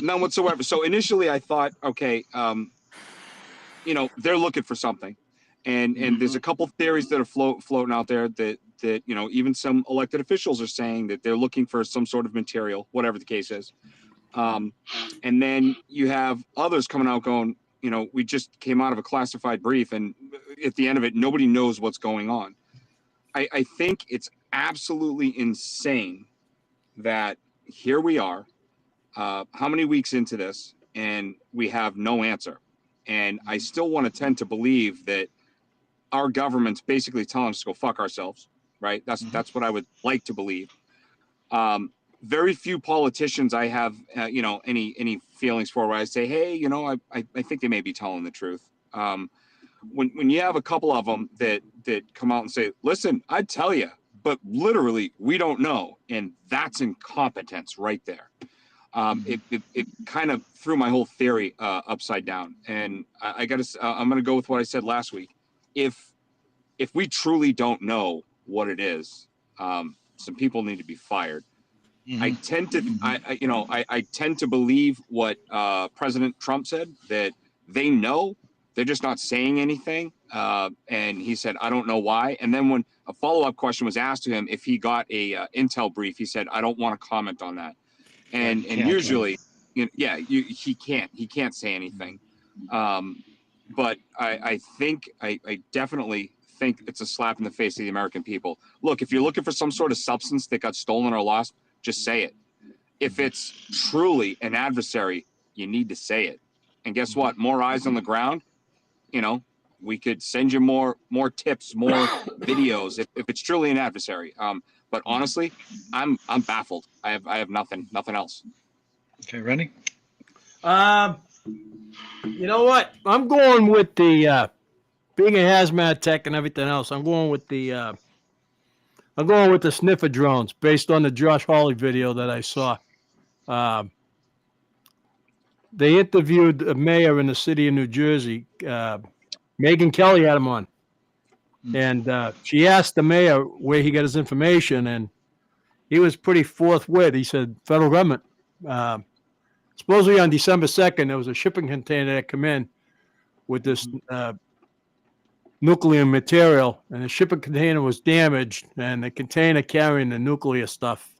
[SPEAKER 4] none whatsoever. So initially, I thought, okay, they're looking for something, and there's a couple theories that are floating out there that even some elected officials are saying that they're looking for some sort of material, whatever the case is. And then you have others coming out going, we just came out of a classified brief, and at the end of it, nobody knows what's going on. I think it's absolutely insane that here we are, how many weeks into this, and we have no answer. And I still want to tend to believe that our government's basically telling us to go fuck ourselves, right? That's what I would like to believe. Very few politicians I have, any feelings for where I say, hey, I think they may be telling the truth. When you have a couple of them that come out and say, listen, I'd tell you, but literally we don't know, and that's incompetence right there. It kind of threw my whole theory upside down. And I'm going to go with what I said last week. If we truly don't know what it is, some people need to be fired. I tend to, I tend to believe what President Trump said, that they know, they're just not saying anything. And he said, I don't know why. And then when a follow-up question was asked to him if he got a intel brief, he said, I don't want to comment on that. And usually, he can't say anything. But I think I definitely think it's a slap in the face of the American people. Look, if you're looking for some sort of substance that got stolen or lost, just say it. If it's truly an adversary, you need to say it. And guess what? More eyes on the ground. We could send you more tips, more videos if it's truly an adversary. But honestly, I'm baffled. I have nothing else.
[SPEAKER 1] Okay, Rennie?
[SPEAKER 2] You know what? I'm going with the being a hazmat tech and everything else. I'm going with the sniffer drones based on the Josh Hawley video that I saw. They interviewed a mayor in the city of New Jersey. Megyn Kelly had him on. And she asked the mayor where he got his information, and he was pretty forthwith. He said, federal government. Supposedly on December 2nd, there was a shipping container that came in with this nuclear material, and the shipping container was damaged, and the container carrying the nuclear stuff,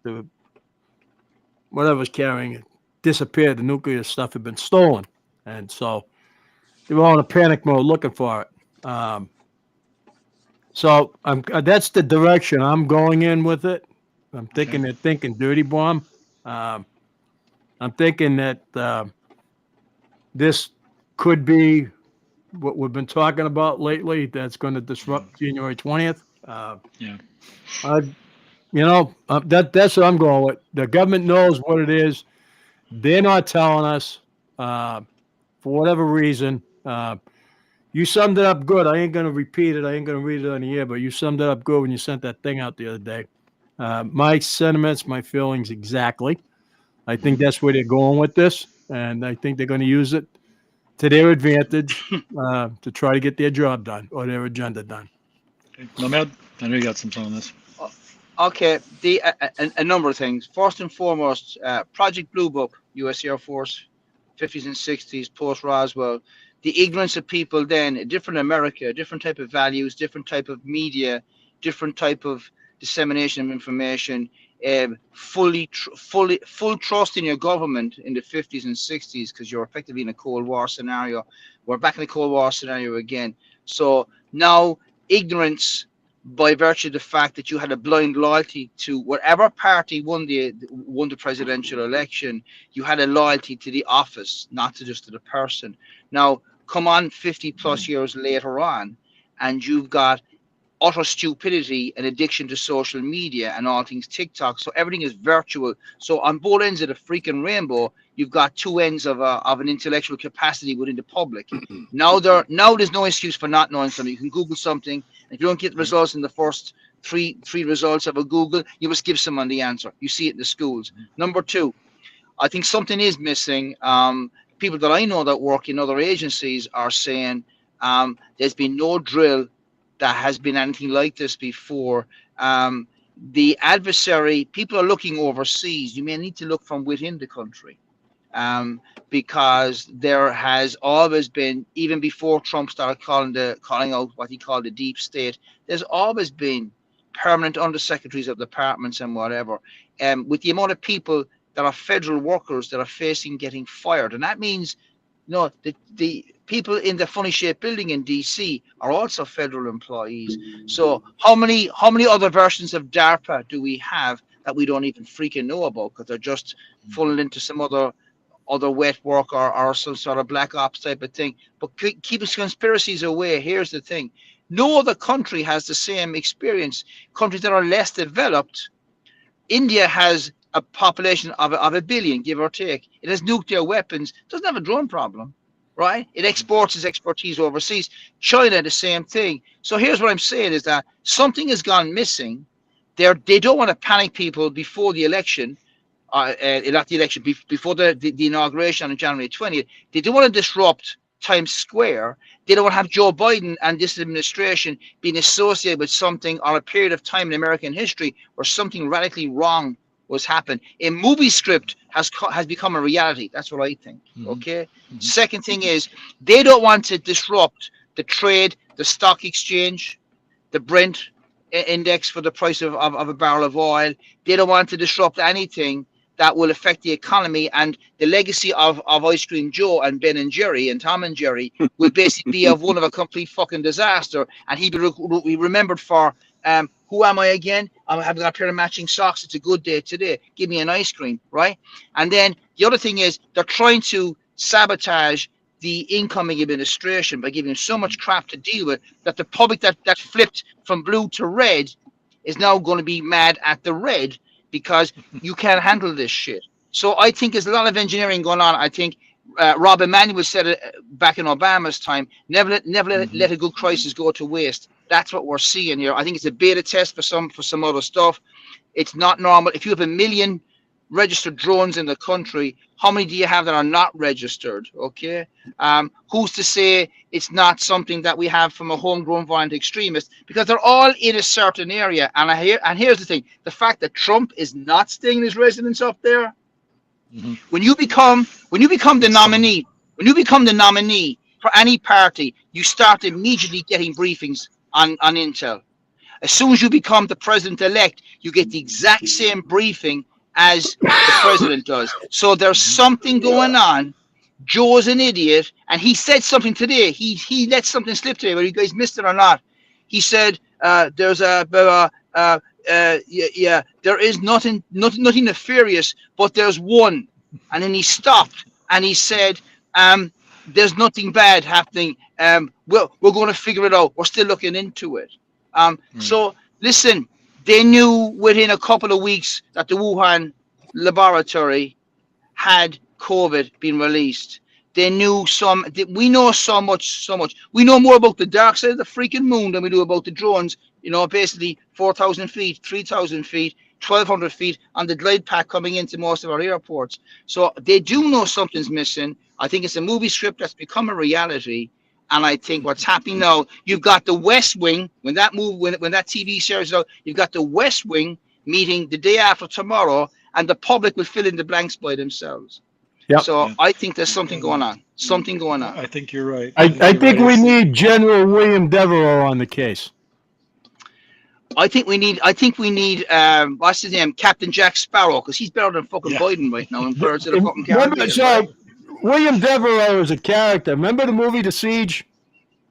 [SPEAKER 2] whatever was carrying it, disappeared. The nuclear stuff had been stolen. And so they were all in a panic mode looking for it. So that's the direction I'm going in with it. I'm thinking they're thinking dirty bomb. I'm thinking that this could be what we've been talking about lately that's going to disrupt January 20th. That's what I'm going with. The government knows what it is. They're not telling us for whatever reason. You summed it up good. I ain't going to repeat it. I ain't going to read it on the air, but you summed it up good when you sent that thing out the other day. My sentiments, my feelings exactly. I think that's where they're going with this, and I think they're going to use it to their advantage to try to get their job done or their agenda done.
[SPEAKER 1] Okay. Nomad, I know you got some on this.
[SPEAKER 5] Okay, a number of things. First and foremost, Project Blue Book, U.S. Air Force, 50s and 60s, post-Roswell. The ignorance of people then, a different America, a different type of values, different type of media, different type of dissemination of information, full trust in your government in the 50s and 60s because you're effectively in a Cold War scenario. We're back in the Cold War scenario again. So now ignorance by virtue of the fact that you had a blind loyalty to whatever party won the presidential election, you had a loyalty to the office, not to just to the person. Now, come on 50 plus years later on, and you've got utter stupidity and addiction to social media and all things TikTok. So everything is virtual. So on both ends of the freaking rainbow, you've got two ends of an intellectual capacity within the public. Now there's no excuse for not knowing something. You can Google something. If you don't get the results in the first three results of a Google, you must give someone the answer. You see it in the schools. Number two, I think something is missing. People that I know that work in other agencies are saying there's been no drill that has been anything like this before. The adversary, people are looking overseas. You may need to look from within the country because there has always been, even before Trump started calling out what he called the deep state, there's always been permanent undersecretaries of departments and whatever. With the amount of people that are federal workers that are facing getting fired, and that means, the people in the funny shaped building in DC are also federal employees. So how many other versions of DARPA do we have that we don't even freaking know about because they're just falling into some other wet work or some sort of black ops type of thing? But keep conspiracies away. Here's the thing. No other country has the same experience. Countries that are less developed, India has a population of 1 billion, give or take. It has nuclear weapons, doesn't have a drone problem, right? It exports its expertise overseas. China, the same thing. So here's what I'm saying is that something has gone missing. They don't want to panic people before the election, not the election, before the inauguration on January 20th. They don't want to disrupt Times Square. They don't want to have Joe Biden and this administration being associated with something or a period of time in American history where something radically wrong was happened. A movie script has become a reality. That's what I think. Okay. Second thing is they don't want to disrupt the trade, the stock exchange, the Brent index for the price of a barrel of oil. They don't want to disrupt anything that will affect the economy, and the legacy of Ice Cream Joe and Ben and Jerry and Tom and Jerry will basically be of one of a complete fucking disaster. And he'd be remembered for who am I again? I've got a pair of matching socks. It's a good day today. Give me an ice cream, right? And then the other thing is they're trying to sabotage the incoming administration by giving so much crap to deal with that the public that flipped from blue to red is now going to be mad at the red because you can't handle this shit. So I think there's a lot of engineering going on. I think Rob Emanuel said it back in Obama's time, never let a good crisis go to waste. That's what we're seeing here. I think it's a beta test for some other stuff. It's not normal. If you have 1 million registered drones in the country, how many do you have that are not registered? Okay. Who's to say it's not something that we have from a homegrown violent extremist? Because they're all in a certain area. And here's the thing: the fact that Trump is not staying in his residence up there. When you become the nominee for any party, you start immediately getting briefings on intel. As soon as you become the president-elect, you get the exact same briefing as the president does. So there's something going on. Joe's an idiot, and he said something today. He let something slip today, whether you guys missed it or not. He said there's there is nothing nefarious, but there's one. And then he stopped and he said, there's nothing bad happening. We're going to figure it out. We're still looking into it. So listen, they knew within a couple of weeks that the Wuhan laboratory had COVID been released. They knew we know so much. We know more about the dark side of the freaking moon than we do about the drones. You know, basically 4,000 feet, 3,000 feet, 1,200 feet on the glide path coming into most of our airports. So they do know something's missing. I think it's a movie script that's become a reality. And I think what's happening now, you've got the West Wing, when that TV series is out, you've got the West Wing meeting the day after tomorrow, and the public will fill in the blanks by themselves. Yep. So I think there's something going on.
[SPEAKER 1] I think you're right.
[SPEAKER 2] I think we need General William Devereaux on the case.
[SPEAKER 5] I think we need what's his name, Captain Jack Sparrow, because he's better than fucking Biden right now in Birds of the fucking Caribbean.
[SPEAKER 2] William Devereaux is a character. Remember the movie The Siege?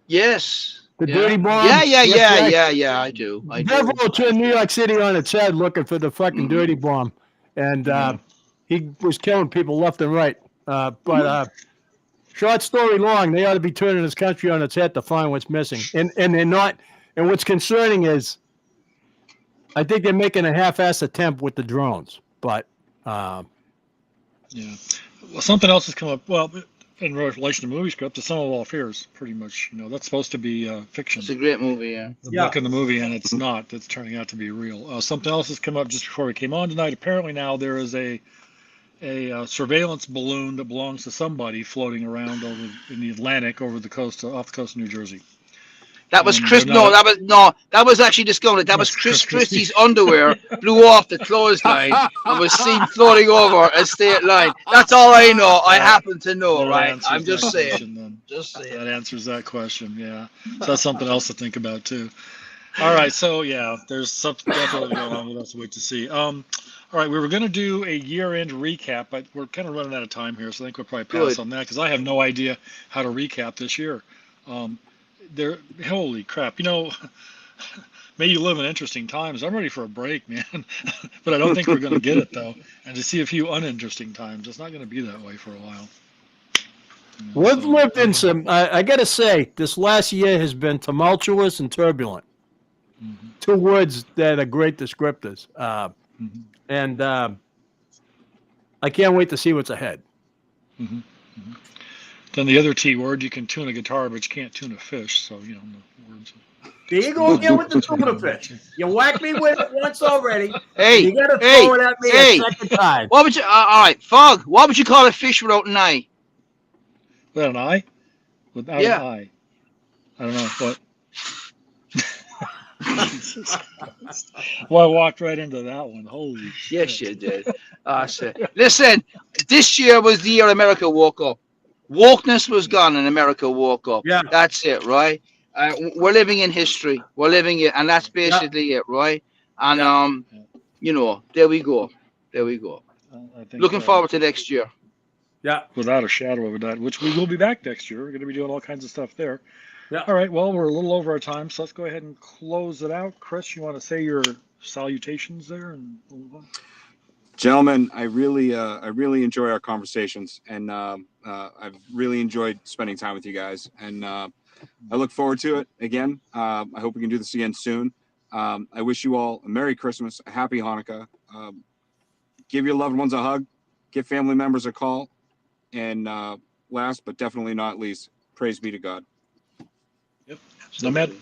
[SPEAKER 5] Yes.
[SPEAKER 2] The Dirty Bomb?
[SPEAKER 5] Yeah, I do.
[SPEAKER 2] Devereaux turned New York City on its head looking for the fucking Dirty Bomb. And he was killing people left and right. But short story long, they ought to be turning this country on its head to find what's missing. And they're not. And what's concerning is I think they're making a half-assed attempt with the drones. But
[SPEAKER 1] well, something else has come up. Well, in relation to movie script, The Sum of All Fears, pretty much. You know, that's supposed to be fiction.
[SPEAKER 5] It's a great movie, yeah.
[SPEAKER 1] The book in the movie, and it's not. It's turning out to be real. Something else has come up just before we came on tonight. Apparently now there is a surveillance balloon that belongs to somebody floating around over in the Atlantic off the coast of New Jersey.
[SPEAKER 5] That was Chris. That was actually discovered. That was Chris Christie's underwear blew off the clothesline and was seen floating over a state line. That's all I know. I happen to know, right? I'm just saying.
[SPEAKER 1] That answers that question. Yeah, so that's something else to think about too. All right, so yeah, there's something definitely going on. We'll have to wait to see. All right, we were going to do a year-end recap, but we're kind of running out of time here, so I think we'll probably pass
[SPEAKER 5] Good.
[SPEAKER 1] on that because I have no idea how to recap this year. Um, holy crap! May you live in interesting times. I'm ready for a break, man, but I don't think we're going to get it though. And to see a few uninteresting times, it's not going to be that way for a while.
[SPEAKER 2] We've
[SPEAKER 1] So,
[SPEAKER 2] lived in some. I got to say, this last year has been tumultuous and turbulent.
[SPEAKER 1] mhm,
[SPEAKER 2] Two words that are great descriptors.
[SPEAKER 1] mhm,
[SPEAKER 2] And I can't wait to see what's ahead.
[SPEAKER 1] mhm, mhm. Then the other T word, you can tune a guitar, but you can't tune a fish. So the words.
[SPEAKER 2] There you go again with the tuna fish. You whacked me with it once already.
[SPEAKER 5] Hey,
[SPEAKER 2] You got to
[SPEAKER 5] hey,
[SPEAKER 2] throw it at me
[SPEAKER 5] hey.
[SPEAKER 2] a second time.
[SPEAKER 5] What would you? All right, Fog. What would you call a fish without an eye?
[SPEAKER 1] Without an eye? Without
[SPEAKER 5] Yeah.
[SPEAKER 1] an eye. I don't know what. Jesus Christ. Well, I walked right into that one. Holy
[SPEAKER 5] Yes,
[SPEAKER 1] shit.
[SPEAKER 5] you did. Listen, this year was the year America woke up. Wokeness was gone and America woke up.
[SPEAKER 2] Yeah.
[SPEAKER 5] That's it, right? We're living in history. We're living it, and that's basically it, right? And there we go. There we go.
[SPEAKER 1] I think,
[SPEAKER 5] Looking forward to next year.
[SPEAKER 2] Yeah.
[SPEAKER 1] without a shadow of a doubt, which we will be back next year. We're going to be doing all kinds of stuff there.
[SPEAKER 2] Yeah.
[SPEAKER 1] All right. Well, we're a little over our time, so let's go ahead and close it out. Chris, you want to say your salutations there and we'll move on?
[SPEAKER 4] Gentlemen, I really enjoy our conversations, and I've really enjoyed spending time with you guys, and I look forward to it again. I hope we can do this again soon. I wish you all a Merry Christmas, a Happy Hanukkah. Give your loved ones a hug, give family members a call, and last but definitely not least, praise be to God.
[SPEAKER 1] Nomad?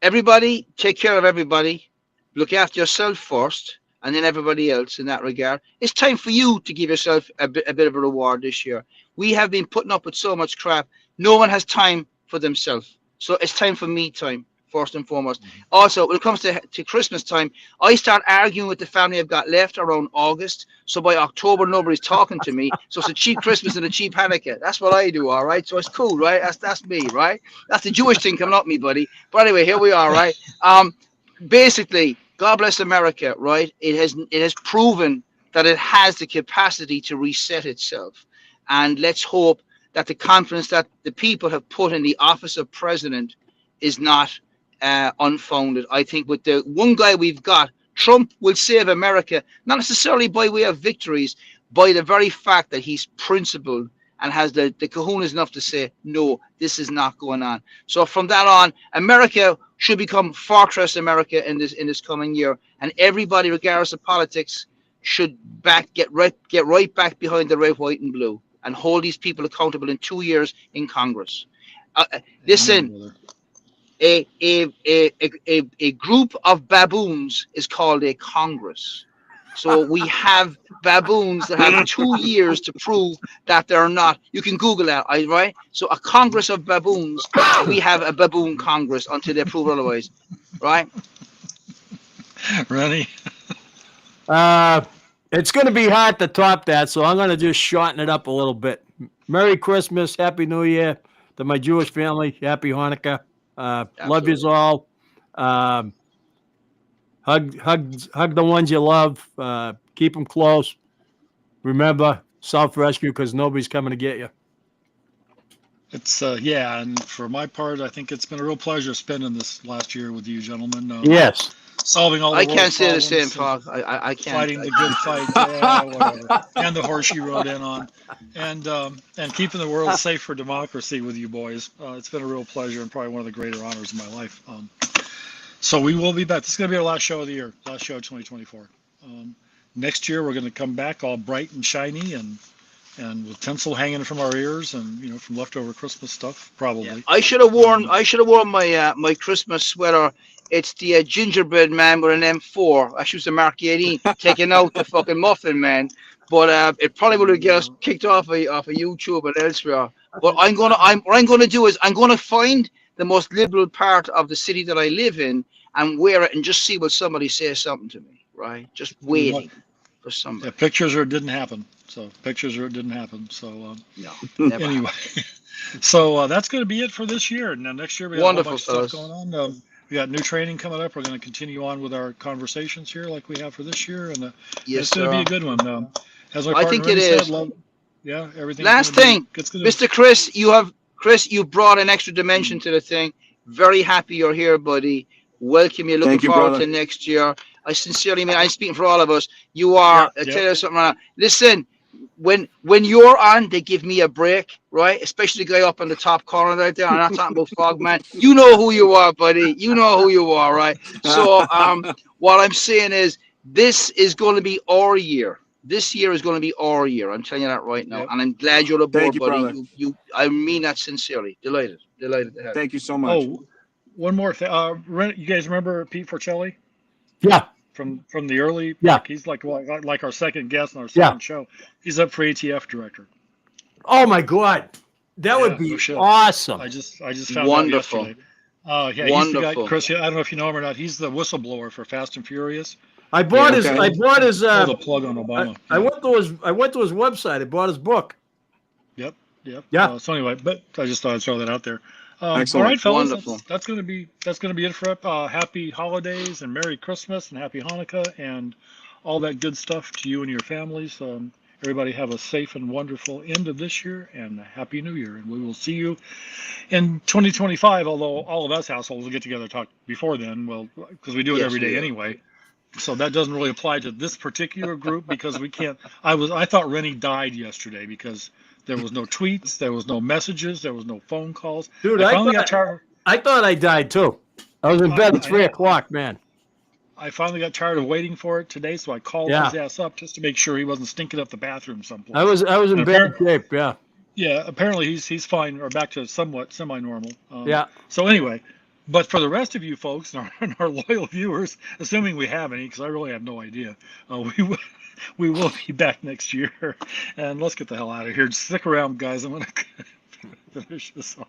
[SPEAKER 5] Everybody, take care of everybody. Look after yourself first, and then everybody else in that regard. It's time for you to give yourself a bit of a reward this year. We have been putting up with so much crap. No one has time for themselves. So it's time for me time, first and foremost. Also, when it comes to Christmas time, I start arguing with the family I've got left around August. So by October, nobody's talking to me. So it's a cheap Christmas and a cheap Hanukkah. That's what I do, all right? So it's cool, right? That's me, right? That's the Jewish thing coming up me, buddy. But anyway, here we are, right? Basically, God bless America, right? It has proven that it has the capacity to reset itself. And let's hope that the confidence that the people have put in the office of president is not unfounded. I think with the one guy we've got, Trump will save America, not necessarily by way of victories, by the very fact that he's principled and has the kahunas enough to say, no, this is not going on. So from that on, America should become Fortress America in this coming year. And everybody, regardless of politics, should get right back behind the red, white, and blue and hold these people accountable in 2 years in Congress. Listen, a group of baboons is called a Congress. So we have baboons that have 2 years to prove that they're not. You can Google that, right? So a Congress of baboons, we have a baboon Congress until they prove otherwise, right?
[SPEAKER 1] Rennie?
[SPEAKER 2] It's going to be hard to top that, so I'm going to just shorten it up a little bit. Merry Christmas, Happy New Year to my Jewish family. Happy Hanukkah. Love yous all. Hug the ones you love. Keep them close. Remember, self-rescue because nobody's coming to get you.
[SPEAKER 1] It's yeah, and for my part, I think it's been a real pleasure spending this last year with you gentlemen.
[SPEAKER 2] Yes.
[SPEAKER 1] Solving all the
[SPEAKER 5] I can't
[SPEAKER 1] world's
[SPEAKER 5] say the same,
[SPEAKER 1] problems,
[SPEAKER 5] Fog. I can't.
[SPEAKER 1] fighting the good fight, yeah, whatever, and the horse you rode in on, and keeping the world safe for democracy with you boys. It's been a real pleasure and probably one of the greater honors of my life. So we will be back. This is going to be our last show of the year, last show of 2024. Next year we're going to come back all bright and shiny and with tinsel hanging from our ears and from leftover Christmas stuff, probably.
[SPEAKER 5] Yeah. I should have worn my my Christmas sweater. It's the gingerbread man with an M4. I should use the Mark 18, taking out the fucking muffin man. But it probably would have got us kicked off of YouTube and elsewhere. But what I'm gonna do is I'm gonna find the most liberal part of the city that I live in and wear it and just see will somebody say something to me, right? Just waiting for somebody.
[SPEAKER 1] Yeah, pictures or it didn't happen. So no,
[SPEAKER 5] never
[SPEAKER 1] anyway. So that's going to be it for this year. And then next year we got a whole
[SPEAKER 5] Wonderful,
[SPEAKER 1] bunch of stuff
[SPEAKER 5] fellas.
[SPEAKER 1] going on. We got new training coming up. We're going to continue on with our conversations here like we have for this year, and
[SPEAKER 5] Yes,
[SPEAKER 1] it's going to be a
[SPEAKER 5] sir.
[SPEAKER 1] good one. As my
[SPEAKER 5] I
[SPEAKER 1] partner
[SPEAKER 5] think it
[SPEAKER 1] Randy said,
[SPEAKER 5] is.
[SPEAKER 1] yeah, everything's
[SPEAKER 5] Last
[SPEAKER 1] gonna
[SPEAKER 5] thing,
[SPEAKER 1] be, it's gonna,
[SPEAKER 5] Mr. Chris, you brought an extra dimension to the thing. Very happy you're here, buddy. Welcome you. Looking
[SPEAKER 4] Thank you,
[SPEAKER 5] forward
[SPEAKER 4] brother.
[SPEAKER 5] to next year. I sincerely mean, I'm speaking for all of us. You are.
[SPEAKER 1] Yep,
[SPEAKER 5] I tell you something. Listen, when you're on, they give me a break, right? Especially the guy up in the top corner right there. I'm not talking about Frogman. You know who you are, buddy. You know who you are, right? So, what I'm saying is, this is going to be our year. This year is going to be our year. I'm telling you that right now,
[SPEAKER 1] Yep.
[SPEAKER 5] and I'm glad you're aboard,
[SPEAKER 4] Thank you,
[SPEAKER 5] buddy.
[SPEAKER 4] brother.
[SPEAKER 5] I mean that sincerely. Delighted to have you.
[SPEAKER 4] Thank you so much.
[SPEAKER 1] Oh, one more thing. You guys remember Pete Forcelli
[SPEAKER 2] Yeah.
[SPEAKER 1] from the early?
[SPEAKER 2] Yeah.
[SPEAKER 1] He's like our second guest on our
[SPEAKER 2] Yeah.
[SPEAKER 1] second show. He's up for ATF director.
[SPEAKER 2] Oh my God, that would
[SPEAKER 1] Yeah,
[SPEAKER 2] be
[SPEAKER 1] no shit.
[SPEAKER 2] awesome.
[SPEAKER 1] I just found
[SPEAKER 5] Wonderful.
[SPEAKER 1] out yesterday. Yeah, he's the guy,
[SPEAKER 5] Wonderful.
[SPEAKER 1] Chris. I don't know if you know him or not. He's the whistleblower for Fast and Furious.
[SPEAKER 2] I bought
[SPEAKER 4] Yeah,
[SPEAKER 2] his.
[SPEAKER 4] okay.
[SPEAKER 2] I bought his.
[SPEAKER 1] Pull the plug on Obama.
[SPEAKER 2] I went to his. I went to his website. I bought his book.
[SPEAKER 1] Yep.
[SPEAKER 2] Yeah.
[SPEAKER 1] So anyway, but I just thought I'd throw that out there. All
[SPEAKER 4] Excellent.
[SPEAKER 1] right, fellas.
[SPEAKER 5] Wonderful.
[SPEAKER 1] That's gonna be it for happy holidays and Merry Christmas and Happy Hanukkah and all that good stuff to you and your families. Everybody have a safe and wonderful end of this year and a Happy New Year. And we will see you in 2025. Although all of us households will get together and talk before then. Well, because we do it
[SPEAKER 5] Yes,
[SPEAKER 1] every
[SPEAKER 5] we
[SPEAKER 1] day
[SPEAKER 5] will.
[SPEAKER 1] anyway. So that doesn't really apply to this particular group because we can't. I thought Rennie died yesterday because there was no tweets, there was no messages, there was no phone calls.
[SPEAKER 2] Dude,
[SPEAKER 1] I
[SPEAKER 2] I
[SPEAKER 1] finally got
[SPEAKER 2] thought,
[SPEAKER 1] tired.
[SPEAKER 2] I thought I died too. I was in bed at
[SPEAKER 1] I
[SPEAKER 2] 3
[SPEAKER 1] know.
[SPEAKER 2] o'clock, man.
[SPEAKER 1] I finally got tired of waiting for it today, so I called
[SPEAKER 2] Yeah.
[SPEAKER 1] his ass up just to make sure he wasn't stinking up the bathroom someplace.
[SPEAKER 2] I was in
[SPEAKER 1] And
[SPEAKER 2] bad shape. Yeah.
[SPEAKER 1] Yeah, apparently he's fine or back to somewhat semi-normal.
[SPEAKER 2] Yeah.
[SPEAKER 1] So anyway, but for the rest of you folks and our loyal viewers, assuming we have any, because I really have no idea, we will be back next year. And let's get the hell out of here. Stick around, guys. I'm gonna finish this off.